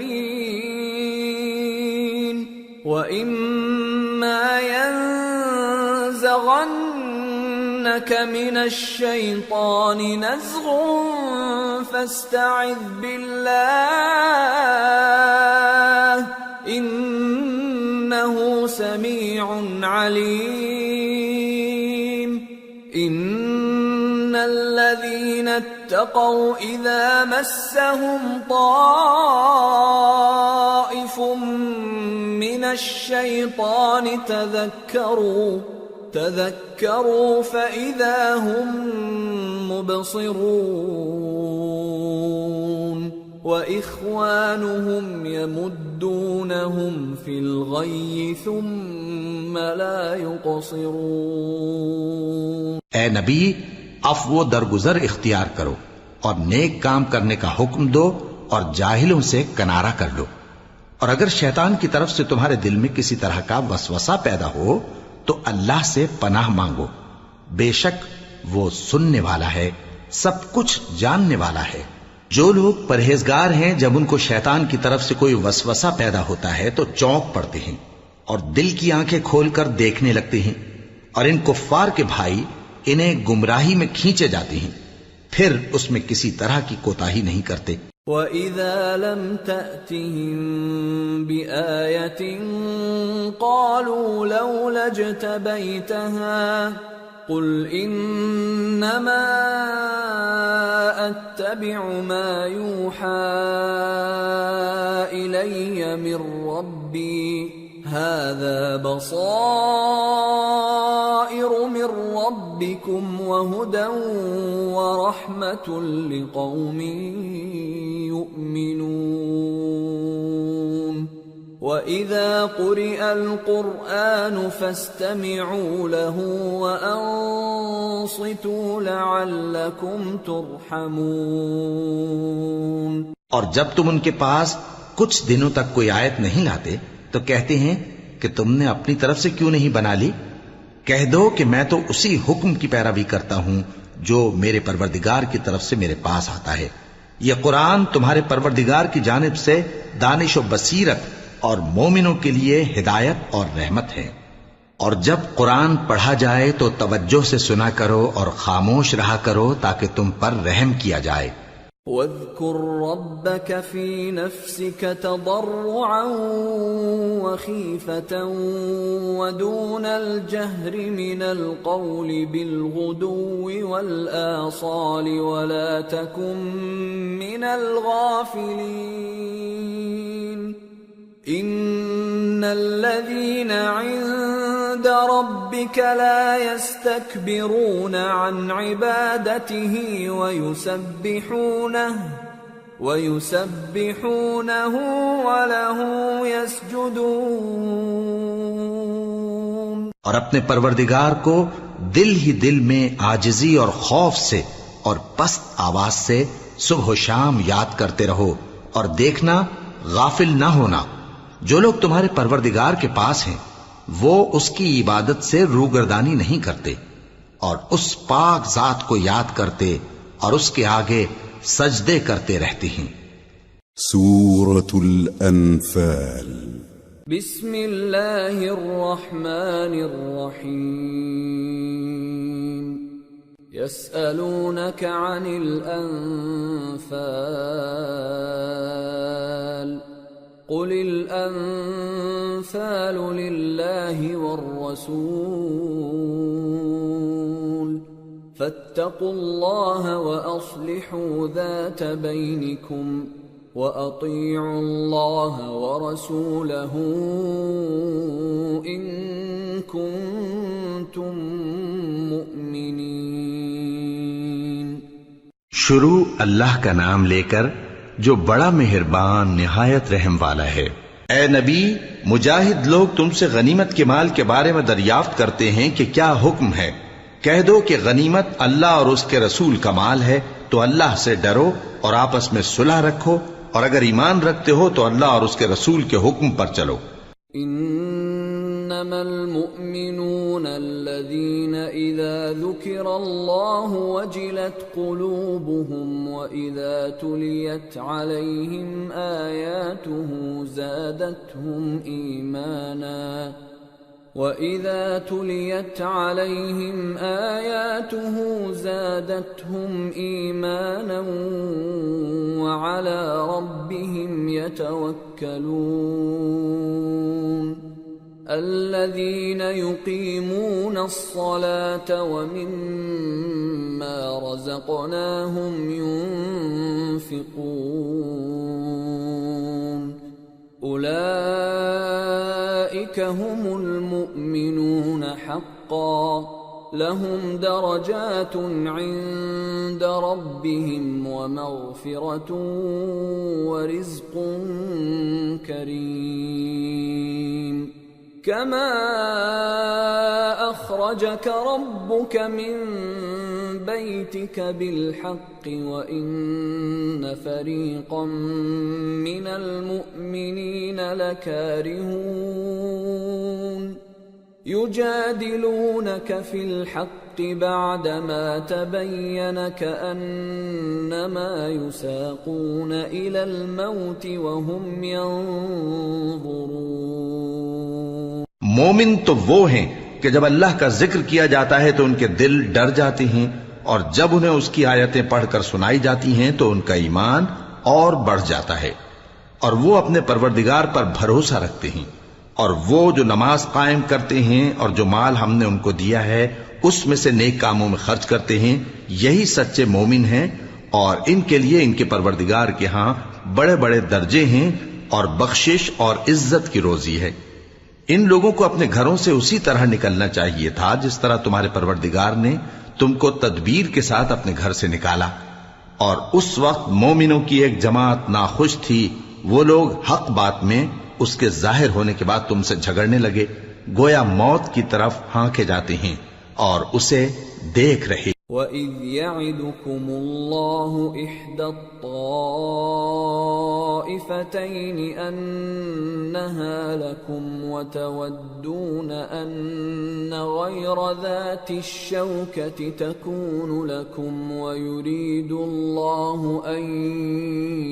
وإما ينزغنك من الشيطان نزغ فاستعذ بالله إنه سميع عليم إن الذين اتقوا إذا مسهم طائف من الشيطان تذكروا فإذا هم مبصرون وإخوانهم يمدونهم في الغي ثم لا يقصرون۔ اے نبی، عفو و درگزر اختیار کرو اور نیک کام کرنے کا حکم دو اور جاہلوں سے کنارہ کر لو، اور اگر شیطان کی طرف سے تمہارے دل میں کسی طرح کا وسوسہ پیدا ہو تو اللہ سے پناہ مانگو، بے شک وہ سننے والا ہے، سب کچھ جاننے والا ہے۔ جو لوگ پرہیزگار ہیں جب ان کو شیطان کی طرف سے کوئی وسوسہ پیدا ہوتا ہے تو چونک پڑتے ہیں اور دل کی آنکھیں کھول کر دیکھنے لگتے ہیں، اور ان کفار کے بھائی انہیں گمراہی میں کھینچے جاتے ہیں، پھر اس میں کسی طرح کی کوتاہی نہیں کرتے۔ وَإِذَا لَمْ تَأْتِهِمْ بِآيَةٍ قَالُوا لَوْلَا اجْتَبَيْتَهَا قُلْ إِنَّمَا أَتَّبِعُ مَا يُوحَى إِلَيَّ مِنْ رَبِّي هَذَا بَصَائِرُ مِنْ رَبِّكُمْ وَهُدًى وَرَحْمَةٌ لِقَوْمٍ يُؤْمِنُونَ وَإِذَا قُرِئَ الْقُرْآنُ فَاسْتَمِعُوا لَهُ وَأَنصِتُوا لَعَلَّكُمْ تُرْحَمُونَ۔ اور جب تم ان کے پاس کچھ دنوں تک کوئی آیت نہیں لاتے تو کہتے ہیں کہ تم نے اپنی طرف سے کیوں نہیں بنا لی؟ کہہ دو کہ میں تو اسی حکم کی پیروی کرتا ہوں جو میرے پروردگار کی طرف سے میرے پاس آتا ہے۔ یہ قرآن تمہارے پروردگار کی جانب سے دانش و بصیرت اور مومنوں کے لیے ہدایت اور رحمت ہے۔ اور جب قرآن پڑھا جائے تو توجہ سے سنا کرو اور خاموش رہا کرو تاکہ تم پر رحم کیا جائے۔ وَاذْكُرْ رَبَّكَ فِي نَفْسِكَ تَضَرُّعًا وَخِيفَةً وَدُونَ الْجَهْرِ مِنَ الْقَوْلِ بِالْغُدُوِّ وَالْآصَالِ وَلَا تَكُن مِّنَ الْغَافِلِينَ إِنَّ الَّذِينَ عِندَ رَبِّكَ لَا يَسْتَكْبِرُونَ عَنْ عِبَادَتِهِ وَيُسَبِّحُونَهُ وَلَهُ يَسْجُدُونَ۔ اور اپنے پروردگار کو دل ہی دل میں عاجزی اور خوف سے اور پست آواز سے صبح و شام یاد کرتے رہو، اور دیکھنا غافل نہ ہونا، جو لوگ تمہارے پروردگار کے پاس ہیں وہ اس کی عبادت سے روگردانی نہیں کرتے اور اس پاک ذات کو یاد کرتے اور اس کے آگے سجدے کرتے رہتے ہیں۔ سورة الأنفال۔ بسم اللہ الرحمن الرحیم۔ يسألونك عن الأنفال قل الأنفال لله والرسول فاتقوا الله وأصلحوا ذات بينكم وأطيعوا الله ورسوله إن كنتم مؤمنين۔ شروع اللہ کا نام لے کر جو بڑا مہربان نہایت رحم والا ہے۔ اے نبی، مجاہد لوگ تم سے غنیمت کے مال کے بارے میں دریافت کرتے ہیں کہ کیا حکم ہے۔ کہہ دو کہ غنیمت اللہ اور اس کے رسول کا مال ہے، تو اللہ سے ڈرو اور آپس میں صلح رکھو، اور اگر ایمان رکھتے ہو تو اللہ اور اس کے رسول کے حکم پر چلو۔ إنما المؤمنون الذين إذا ذكر الله وجلت قلوبهم وإذا تليت عليهم آياته زادتهم إيمانا وعلى ربهم يتوكلون الذين يقيمون الصلاة ومما رزقناهم ينفقون أولئك هم المؤمنون حقا لهم درجات عند ربهم ومغفرة ورزق كريم كما أخرجك ربك من بيتك بالحق وإن فريقا من المؤمنين لكارهون يجادلونك في الحق بعدما تبين كأنما يساقون إلى الموت وهم ينظرون. مومن تو وہ ہیں کہ جب اللہ کا ذکر کیا جاتا ہے تو ان کے دل ڈر جاتے ہیں، اور جب انہیں اس کی آیتیں پڑھ کر سنائی جاتی ہیں تو ان کا ایمان اور بڑھ جاتا ہے، اور وہ اپنے پروردگار پر بھروسہ رکھتے ہیں، اور وہ جو نماز قائم کرتے ہیں اور جو مال ہم نے ان کو دیا ہے اس میں سے نیک کاموں میں خرچ کرتے ہیں، یہی سچے مومن ہیں، اور ان کے لیے ان کے پروردگار کے ہاں بڑے بڑے درجے ہیں اور بخشش اور عزت کی روزی ہے۔ ان لوگوں کو اپنے گھروں سے اسی طرح نکلنا چاہیے تھا جس طرح تمہارے پروردگار نے تم کو تدبیر کے ساتھ اپنے گھر سے نکالا، اور اس وقت مومنوں کی ایک جماعت ناخوش تھی، وہ لوگ حق بات میں اس کے ظاہر ہونے کے بعد تم سے جھگڑنے لگے، گویا موت کی طرف ہانکے جاتے ہیں اور اسے دیکھ رہے۔ وَإِذْ يَعِدُكُمُ اللَّهُ إِحْدَى الطَّائِفَتَيْنِ أَنَّهَا لَكُمْ وَتَوَدُّونَ أَنَّ غَيْرَ ذَاتِ الشَّوْكَةِ تَكُونُ لَكُمْ وَيُرِيدُ اللَّهُ أَن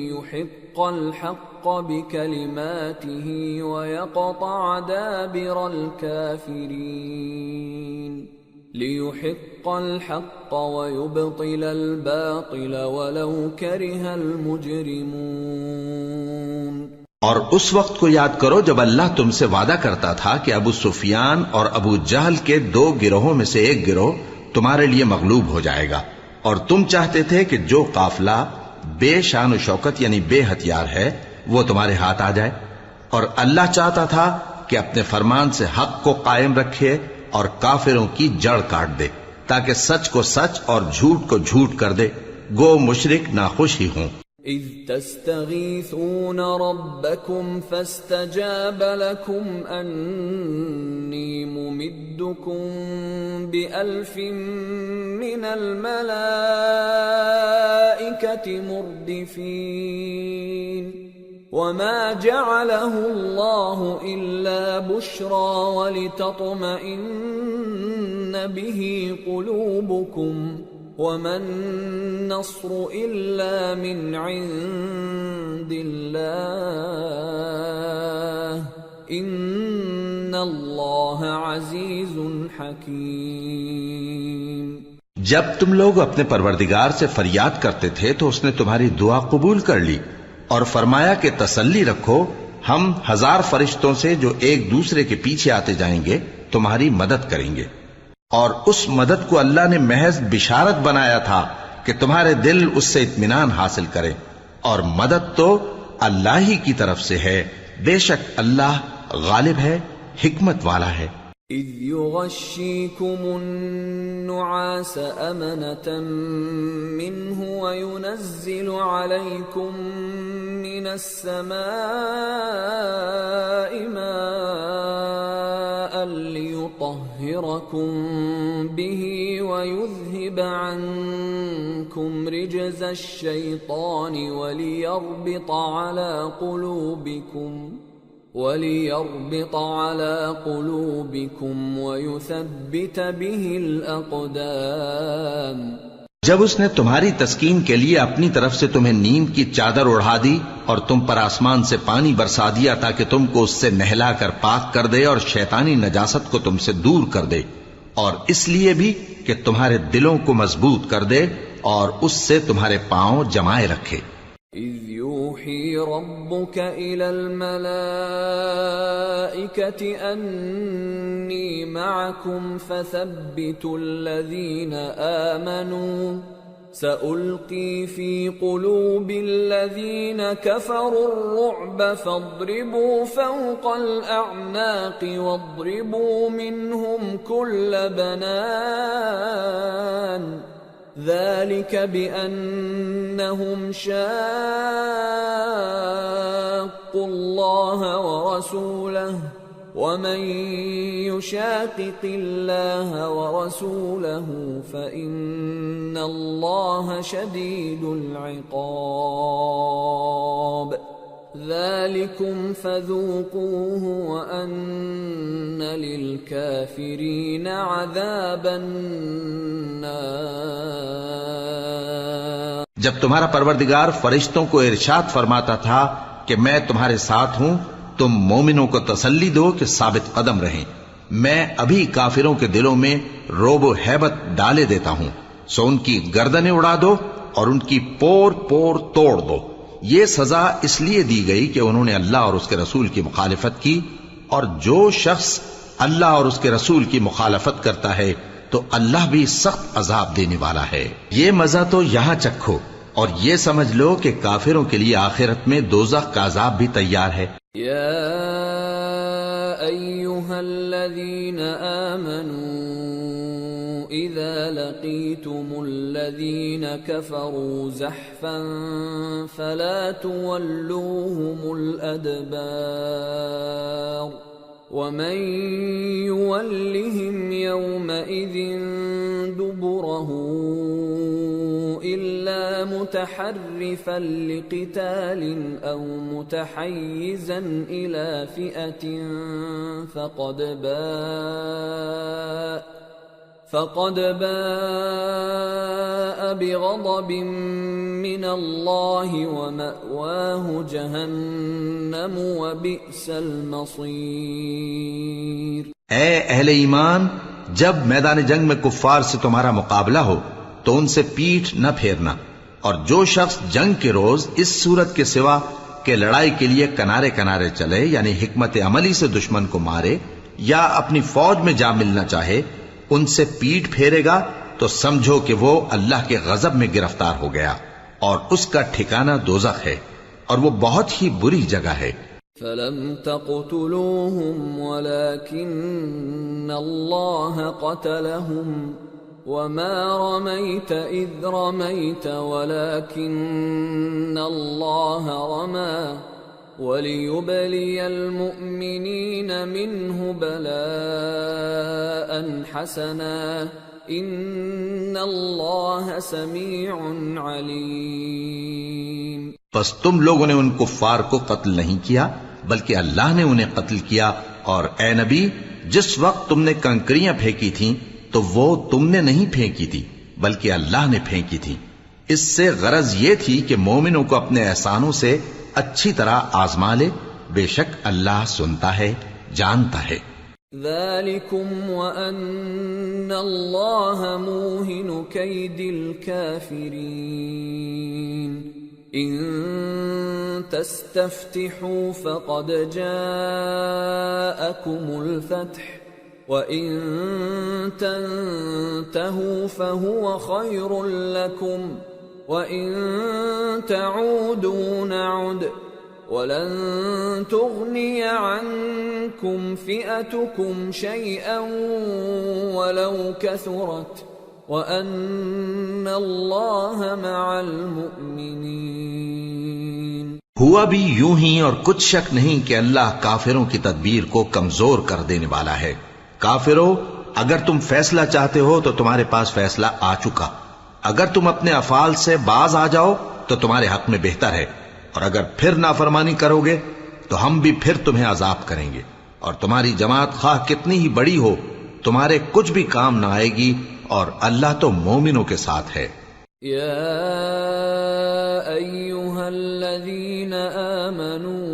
يُحِقَّ الْحَقَّ بِكَلِمَاتِهِ وَيَقْطَعَ دَابِرَ الْكَافِرِينَ لِيُحِقَّ الْحَقَّ وَيُبْطِلَ الْبَاطِلَ وَلَوْ كَرِهَ الْمُجْرِمُونَ۔ اور اس وقت کو یاد کرو جب اللہ تم سے وعدہ کرتا تھا کہ ابو سفیان اور ابو جہل کے دو گروہوں میں سے ایک گروہ تمہارے لیے مغلوب ہو جائے گا، اور تم چاہتے تھے کہ جو قافلہ بے شان و شوکت یعنی بے ہتھیار ہے وہ تمہارے ہاتھ آ جائے، اور اللہ چاہتا تھا کہ اپنے فرمان سے حق کو قائم رکھے اور کافروں کی جڑ کاٹ دے، تاکہ سچ کو سچ اور جھوٹ کو جھوٹ کر دے، گو مشرک ناخوش ہی ہوں۔ اذ تستغیثون ربکم فاستجاب لکم انی ممدکم بألف من الملائکة مردفین وما جعله الله إلا بشرى ولتطمئن به قلوبكم وما النصر إلا من عند الله إن الله عزيز حكيم۔ جب تم لوگ اپنے پروردگار سے فریاد کرتے تھے تو اس نے تمہاری دعا قبول کر لی اور فرمایا کہ تسلی رکھو، ہم 1000 فرشتوں سے جو ایک دوسرے کے پیچھے آتے جائیں گے تمہاری مدد کریں گے، اور اس مدد کو اللہ نے محض بشارت بنایا تھا کہ تمہارے دل اس سے اطمینان حاصل کرے، اور مدد تو اللہ ہی کی طرف سے ہے، بے شک اللہ غالب ہے، حکمت والا ہے۔ اذ يغشيكم النعاس أمنة منه وينزل عليكم من السماء ماء ليطهركم به ويذهب عنكم رجز الشيطان وليربط على قلوبكم وَلِيَرْبِطَ عَلَى قُلُوبِكُمْ وَيُثَبِّتَ بِهِ الْأَقْدَامَ۔ جب اس نے تمہاری تسکین کے لیے اپنی طرف سے تمہیں نیند کی چادر اڑھا دی اور تم پر آسمان سے پانی برسا دیا تاکہ تم کو اس سے نہلا کر پاک کر دے اور شیطانی نجاست کو تم سے دور کر دے، اور اس لیے بھی کہ تمہارے دلوں کو مضبوط کر دے اور اس سے تمہارے پاؤں جمائے رکھے۔ إِذْ يُوحِي رَبُّكَ إِلَى الْمَلَائِكَةِ أَنِّي مَعَكُمْ فَثَبِّتُوا الَّذِينَ آمَنُوا سَأُلْقِي فِي قُلُوبِ الَّذِينَ كَفَرُوا الرُّعْبَ فَاضْرِبُوا فَوْقَ الْأَعْنَاقِ وَاضْرِبُوا مِنْهُمْ كُلَّ بَنَانٍ ذَلِكَ بِأَنَّهُمْ شَاقُّوا اللَّهَ وَرَسُولَهُ وَمَن يُشَاقِقِ اللَّهَ وَرَسُولَهُ فَإِنَّ اللَّهَ شَدِيدُ الْعِقَابِ ذَلِكُمْ فَذُوقُوهُ وَأَنَّ لِلْكَافِرِينَ عَذَابَ النَّارِ۔ جب تمہارا پروردگار فرشتوں کو ارشاد فرماتا تھا کہ میں تمہارے ساتھ ہوں، تم مومنوں کو تسلی دو کہ ثابت قدم رہیں، میں ابھی کافروں کے دلوں میں رعب و ہیبت ڈالے دیتا ہوں، سو ان کی گردنیں اڑا دو اور ان کی پور پور توڑ دو۔ یہ سزا اس لیے دی گئی کہ انہوں نے اللہ اور اس کے رسول کی مخالفت کی، اور جو شخص اللہ اور اس کے رسول کی مخالفت کرتا ہے تو اللہ بھی سخت عذاب دینے والا ہے۔ یہ مزہ تو یہاں چکھو اور یہ سمجھ لو کہ کافروں کے لیے آخرت میں دوزخ کا عذاب بھی تیار ہے۔ یا ایھا الذین آمنوا اذا لقیتم الذین کفروا زحفا فلا تولوهم الادبار ومن يولهم يومئذ دبره إلا متحرفا لقتال أو متحيزا إلى فئة فقد باء بغضب من الله ومأواه جهنم وبئس المصير۔ اے اہل ایمان، جب میدان جنگ میں کفار سے تمہارا مقابلہ ہو تو ان سے پیٹھ نہ پھیرنا، اور جو شخص جنگ کے روز اس صورت کے سوا کہ لڑائی کے لیے کنارے کنارے چلے، یعنی حکمت عملی سے دشمن کو مارے یا اپنی فوج میں جا ملنا چاہے، ان سے پیٹ پھیرے گا تو سمجھو کہ وہ اللہ کے غضب میں گرفتار ہو گیا، اور اس کا ٹھکانہ دوزخ ہے، اور وہ بہت ہی بری جگہ ہے۔ فَلَمْ تَقْتُلُوهُمْ وَلَكِنَّ اللَّهَ قَتَلَهُمْ وَمَا رَمَيْتَ إِذْ رَمَيْتَ وَلَكِنَّ اللَّهَ رَمَى وَلِيُبْلِيَ الْمُؤْمِنِينَ مِنْهُ بَلَاءً حَسَنًا إِنَّ اللَّهَ سَمِيعٌ عَلِيمٌ۔ پس تم لوگوں نے ان کفار کو قتل نہیں کیا بلکہ اللہ نے انہیں قتل کیا، اور اے نبی، جس وقت تم نے کنکریاں پھینکی تھیں تو وہ تم نے نہیں پھینکی تھی بلکہ اللہ نے پھینکی تھی۔ اس سے غرض یہ تھی کہ مومنوں کو اپنے احسانوں سے اچھی طرح آزما لے، بے شک اللہ سنتا ہے، جانتا ہے۔ ذَلِكُمْ وَأَنَّ اللَّهَ مُوهِنُ كَيْدِ الْكَافِرِينَ۔ إِن تَسْتَفْتِحُوا فَقَدْ جَاءَكُمُ الْفَتْحُ وَإِن تَنْتَهُوا فَهُوَ خَيْرٌ لَكُمْ وَإِن تَعُودُوا نَعُدْ وَلَن تُغْنِيَ عَنكُمْ فِئَتُكُمْ شَيْئًا وَلَوْ كَثُرَتْ وَأَنَّ اللَّهَ مَعَ الْمُؤْمِنِينَ۔ ہوا بھی یوں ہی، اور کچھ شک نہیں کہ اللہ کافروں کی تدبیر کو کمزور کر دینے والا ہے۔ کافروں، اگر تم فیصلہ چاہتے ہو تو تمہارے پاس فیصلہ آ چکا، اگر تم اپنے افعال سے باز آ جاؤ تو تمہارے حق میں بہتر ہے، اور اگر پھر نافرمانی کرو گے تو ہم بھی پھر تمہیں عذاب کریں گے، اور تمہاری جماعت خواہ کتنی ہی بڑی ہو تمہارے کچھ بھی کام نہ آئے گی، اور اللہ تو مومنوں کے ساتھ ہے۔ یا ایھا الذین آمنوا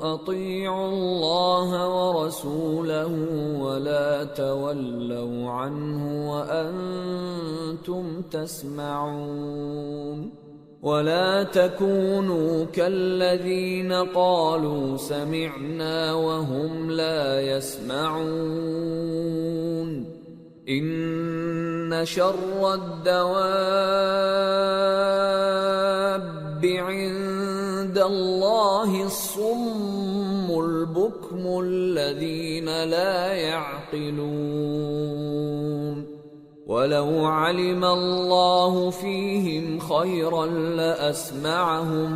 اطیعوا اللہ ورسولہ ولا تولوا عنہ وانتم تسمعون ولا تكونوا كالذين قالوا سمعنا وهم لا يسمعون ان شر الدواب عند الله الصم البكم الذين لا يعقلون وَلَوْ عَلِمَ اللَّهُ فِيهِمْ خَيْرًا لَأَسْمَعَهُمْ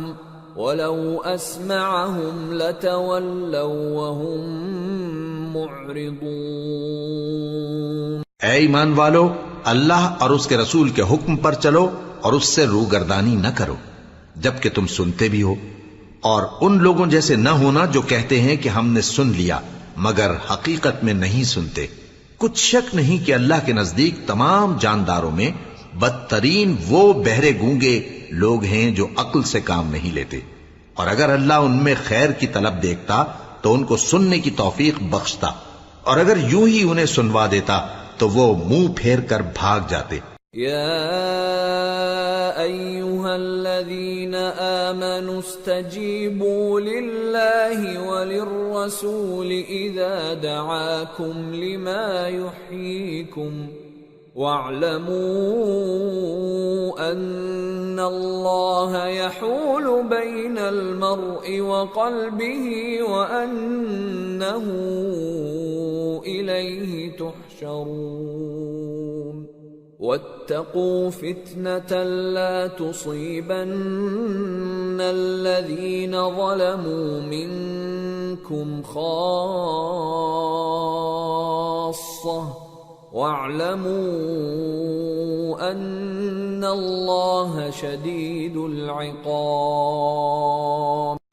وَلَوْ أَسْمَعَهُمْ لَتَوَلَّوْا وَهُمْ مُعْرِضُونَ۔ اے ایمان والو، اللہ اور اس کے رسول کے حکم پر چلو اور اس سے روگردانی نہ کرو جبکہ تم سنتے بھی ہو، اور ان لوگوں جیسے نہ ہونا جو کہتے ہیں کہ ہم نے سن لیا مگر حقیقت میں نہیں سنتے۔ کچھ شک نہیں کہ اللہ کے نزدیک تمام جانداروں میں بدترین وہ بہرے گونگے لوگ ہیں جو عقل سے کام نہیں لیتے، اور اگر اللہ ان میں خیر کی طلب دیکھتا تو ان کو سننے کی توفیق بخشتا، اور اگر یوں ہی انہیں سنوا دیتا تو وہ منہ پھیر کر بھاگ جاتے۔ یا ایھا الذین آمنوا استجیبوا للہ وللرسول اذا دعاکم لما یحییکم واعلموا ان اللہ یحول بین المرء وقلبہ وانہ الیہ تحشرون واتقوا فتنة لا تصيبن الذين ظلموا منكم خاصة واعلموا أن الله شديد العقاب۔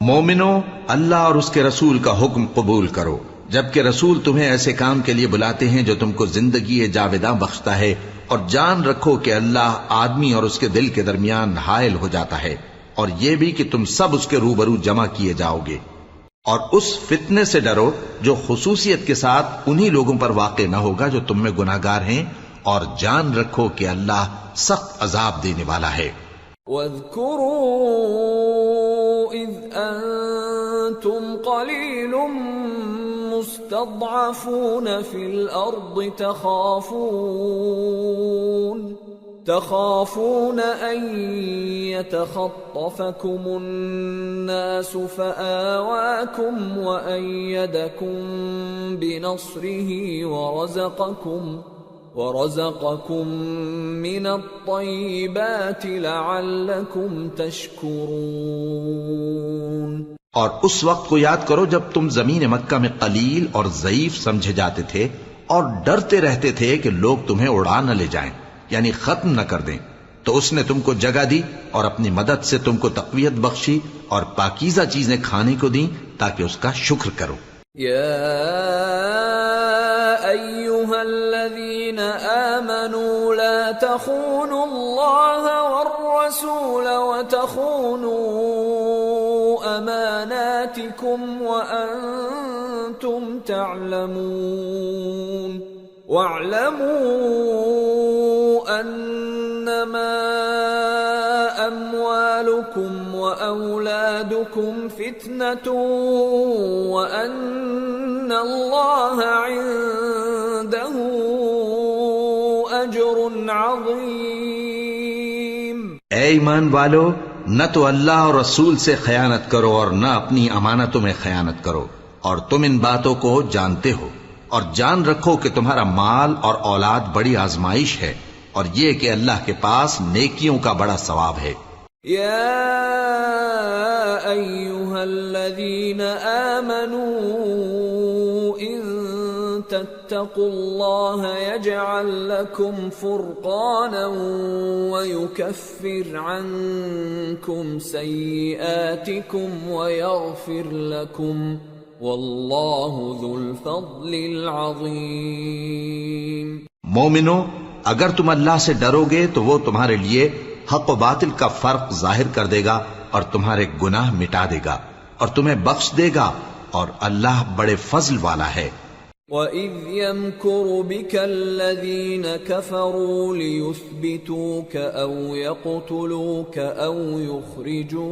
مومنوں، اللہ اور اس کے رسول کا حکم قبول کرو جبکہ رسول تمہیں ایسے کام کے لیے بلاتے ہیں جو تم کو زندگی جاوداں بخشتا ہے، اور جان رکھو کہ اللہ آدمی اور اس کے دل کے درمیان حائل ہو جاتا ہے، اور یہ بھی کہ تم سب اس کے روبرو جمع کیے جاؤ گے، اور اس فتنے سے ڈرو جو خصوصیت کے ساتھ انہی لوگوں پر واقع نہ ہوگا جو تم میں گناہگار ہیں، اور جان رکھو کہ اللہ سخت عذاب دینے والا ہے۔ وَاذْكُرُوا إِذْ أَنْتُمْ قَلِيلٌ مستضعفون في الأرض تخافون أن يتخطفكم الناس فآواكم وأيدكم بنصره ورزقكم من الطيبات لعلكم تشكرون۔ اور اس وقت کو یاد کرو جب تم زمین مکہ میں قلیل اور ضعیف سمجھے جاتے تھے اور ڈرتے رہتے تھے کہ لوگ تمہیں اڑا نہ لے جائیں، یعنی ختم نہ کر دیں، تو اس نے تم کو جگہ دی اور اپنی مدد سے تم کو تقویت بخشی اور پاکیزہ چیزیں کھانے کو دیں تاکہ اس کا شکر کرو۔ یا ایھا الذین آمنوا لا تخونوا اللہ والرسول وتخونوا أماناتكم وأنتم تعلمون واعلموا أنما أموالكم وأولادكم فتنة وأن الله عنده أجر عظيم۔ اے ایمان والو، نہ تو اللہ اور رسول سے خیانت کرو اور نہ اپنی امانتوں میں خیانت کرو، اور تم ان باتوں کو جانتے ہو، اور جان رکھو کہ تمہارا مال اور اولاد بڑی آزمائش ہے، اور یہ کہ اللہ کے پاس نیکیوں کا بڑا ثواب ہے۔ یا ایھا الذین آمنوا ان تتقوا الله يجعل لكم فرقانا ويكفر عنكم سيئاتكم ويغفر لكم والله ذو الفضل العظيم۔ مومنو، اگر تم اللہ سے ڈرو گے تو وہ تمہارے لیے حق و باطل کا فرق ظاہر کر دے گا اور تمہارے گناہ مٹا دے گا اور تمہیں بخش دے گا، اور اللہ بڑے فضل والا ہے۔ وَإِذْ يَمْكُرُ بِكَ الَّذِينَ كَفَرُوا لِيُثْبِتُوكَ أَوْ يَقْتُلُوكَ أَوْ يُخْرِجُوكَ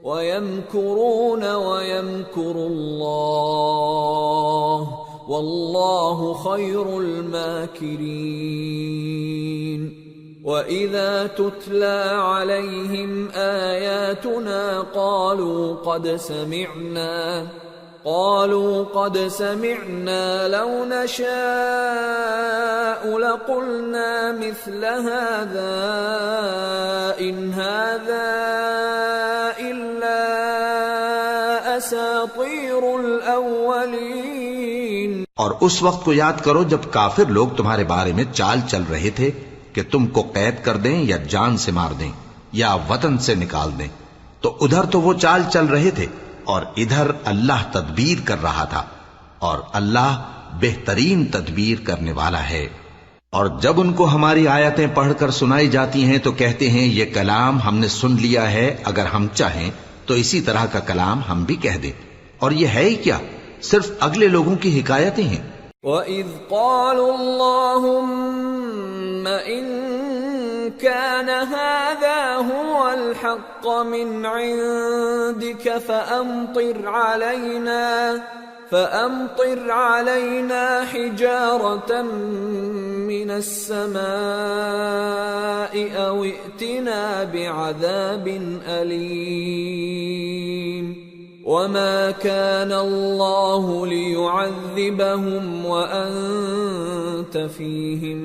وَيَمْكُرُونَ وَيَمْكُرُ اللَّهُ وَاللَّهُ خَيْرُ الْمَاكِرِينَ۔ وَإِذَا تُتْلَى عَلَيْهِمْ آيَاتُنَا قالوا قد سمعنا لو نشاء لقلنا مثل هذا إن هذا إلا أساطير الأولين۔ اور اس وقت کو یاد کرو جب کافر لوگ تمہارے بارے میں چال چل رہے تھے کہ تم کو قید کر دیں یا جان سے مار دیں یا وطن سے نکال دیں، تو ادھر تو وہ چال چل رہے تھے اور ادھر اللہ تدبیر کر رہا تھا، اور اللہ بہترین تدبیر کرنے والا ہے۔ اور جب ان کو ہماری آیتیں پڑھ کر سنائی جاتی ہیں تو کہتے ہیں یہ کلام ہم نے سن لیا ہے، اگر ہم چاہیں تو اسی طرح کا کلام ہم بھی کہہ دیں، اور یہ ہے ہی کیا، صرف اگلے لوگوں کی حکایتیں ہیں۔ وَإِذْ قَالُوا اللَّهُمَّ إِن كَانَ هَذَا هُوَ الْحَقَّ مِنْ عِندِكَ فَأَمْطِرْ عَلَيْنَا حِجَارَةً مِّنَ السَّمَاءِ أَوْ ائْتِنَا بِعَذَابٍ أَلِيمٍ۔ وَمَا كَانَ اللَّهُ لِيُعَذِّبَهُمْ وَأَنْتَ فِيهِمْ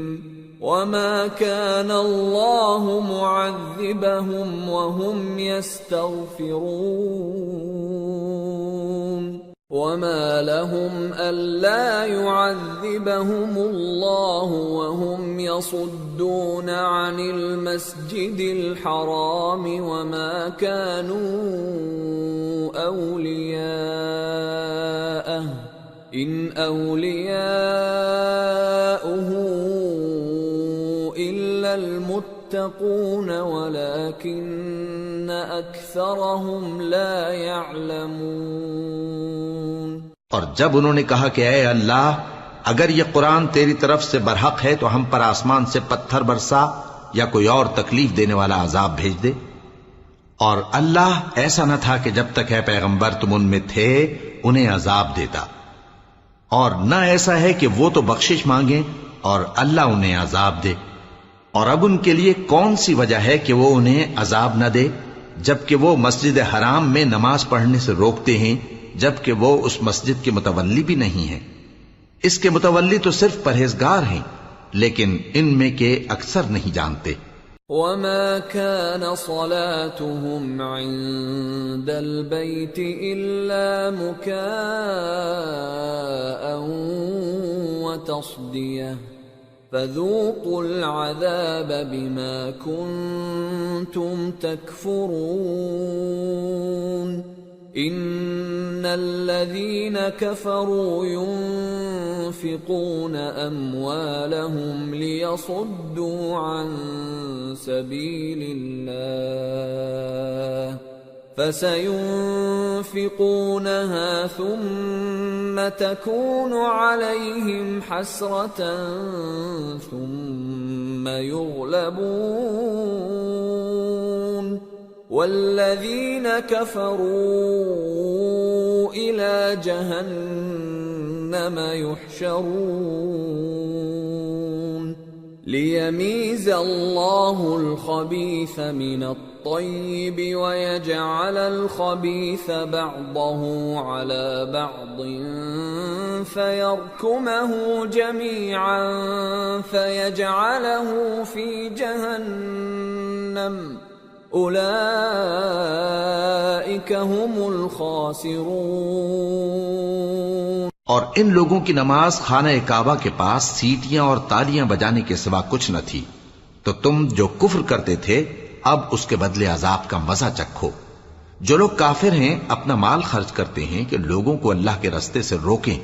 وَمَا كَانَ اللَّهُ مُعَذِّبَهُمْ وَهُمْ يَسْتَغْفِرُونَ۔ وَمَا لَهُمْ أَلَّا يُعَذِّبَهُمُ اللَّهُ وَهُمْ يَصُدُّونَ عَنِ الْمَسْجِدِ الْحَرَامِ وَمَا كَانُوا أَوْلِيَاءَهُ إِنْ أَوْلِيَاؤُهُ إِلَّا الْمُتَّقُونَ وَلَكِنَّ أَكْثَرَهُمْ لَا يَعْلَمُونَ۔ اور جب انہوں نے کہا کہ اے اللہ، اگر یہ قرآن تیری طرف سے برحق ہے تو ہم پر آسمان سے پتھر برسا یا کوئی اور تکلیف دینے والا عذاب بھیج دے، اور اللہ ایسا نہ تھا کہ جب تک ہے پیغمبر تم ان میں تھے انہیں عذاب دیتا، اور نہ ایسا ہے کہ وہ تو بخشش مانگیں اور اللہ انہیں عذاب دے۔ اور اب ان کے لیے کون سی وجہ ہے کہ وہ انہیں عذاب نہ دے، جبکہ وہ مسجد حرام میں نماز پڑھنے سے روکتے ہیں، جبکہ وہ اس مسجد کے متولی بھی نہیں ہیں۔ اس کے متولی تو صرف پرہیزگار ہیں، لیکن ان میں کے اکثر نہیں جانتے۔ وَمَا كَانَ صَلَاتُهُمْ عِندَ الْبَيْتِ إِلَّا مُكَاءً وَتَصْدِيَةً فَذُوقُوا الْعَذَابَ بِمَا كُنتُمْ تَكْفُرُونَ۔ إِنَّ الَّذِينَ كَفَرُوا يُنْفِقُونَ أَمْوَالَهُمْ لِيَصُدُّوا عَنْ سَبِيلِ اللَّهِ فَسَيُنْفِقُونَهَا ثُمَّ تَكُونُ عَلَيْهِمْ حَسْرَةً ثُمَّ يُغْلَبُونَ وَالَّذِينَ كَفَرُوا إِلَى جَهَنَّمَ يُحْشَرُونَ لِيَمِيزَ اللَّهُ الْخَبِيثَ مِنَ الطَّيِّبِ وَيَجْعَلَ الْخَبِيثَ بَعْضَهُ عَلَى بَعْضٍ فَيَرْكُمَهُ جَمِيعًا فَيَجْعَلَهُ فِي جَهَنَّمَ أُولَئِكَ هُمُ الْخَاسِرُونَ۔ اور ان لوگوں کی نماز خانہ کعبہ کے پاس سیٹیاں اور تالیاں بجانے کے سوا کچھ نہ تھی، تو تم جو کفر کرتے تھے اب اس کے بدلے عذاب کا مزہ چکھو۔ جو لوگ کافر ہیں اپنا مال خرچ کرتے ہیں کہ لوگوں کو اللہ کے رستے سے روکیں،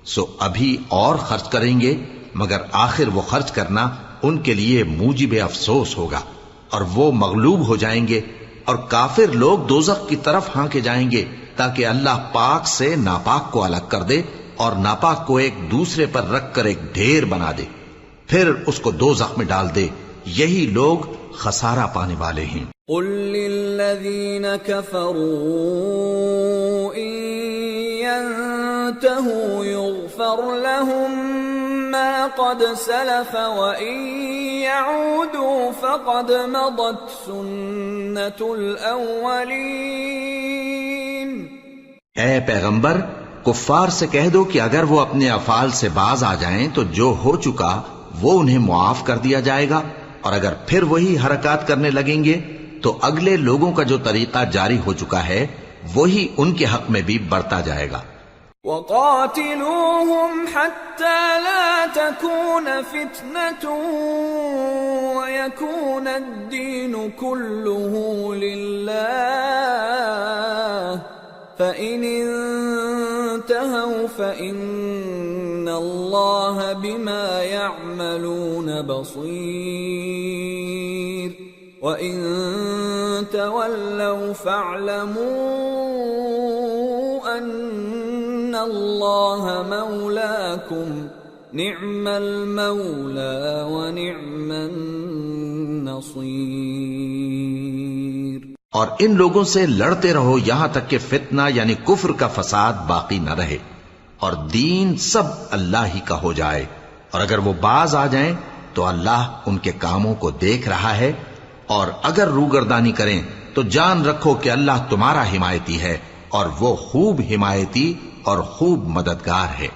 سو ابھی اور خرچ کریں گے، مگر آخر وہ خرچ کرنا ان کے لیے موجب افسوس ہوگا، اور وہ مغلوب ہو جائیں گے، اور کافر لوگ دوزخ کی طرف ہانکے جائیں گے تاکہ اللہ پاک سے ناپاک کو الگ کر دے اور ناپاک کو ایک دوسرے پر رکھ کر ایک ڈھیر بنا دے، پھر اس کو دوزخ میں ڈال دے۔ یہی لوگ خسارہ پانے والے ہیں۔ قل للذین کفروا ان ينتهوا يغفر لهم ما قد سلف وان يعودوا فقد مضت سنة الاولین۔ اے پیغمبر، کفار سے کہہ دو کہ اگر وہ اپنے افعال سے باز آ جائیں تو جو ہو چکا وہ انہیں معاف کر دیا جائے گا، اور اگر پھر وہی حرکات کرنے لگیں گے تو اگلے لوگوں کا جو طریقہ جاری ہو چکا ہے وہی ان کے حق میں بھی برتا جائے گا۔ وَقَاتِلُوهُمْ حَتَّى لَا تَكُونَ فِتْنَةٌ وَيَكُونَ الدِّينُ كُلُّهُ لِلَّهِ فَإِنِ انتهوا فَإِنَّ اللَّهَ بِمَا يَعْمَلُونَ بَصِيرٌ وَإِن تَوَلَّوْا فَاعْلَمُوا أَنَّ اللَّهَ مَوْلَاكُمْ نِعْمَ الْمَوْلَى وَنِعْمَ النَّصِيرُ۔ اور ان لوگوں سے لڑتے رہو یہاں تک کہ فتنہ یعنی کفر کا فساد باقی نہ رہے، اور دین سب اللہ ہی کا ہو جائے، اور اگر وہ باز آ جائیں تو اللہ ان کے کاموں کو دیکھ رہا ہے، اور اگر روگردانی کریں تو جان رکھو کہ اللہ تمہارا حمایتی ہے، اور وہ خوب حمایتی اور خوب مددگار ہے۔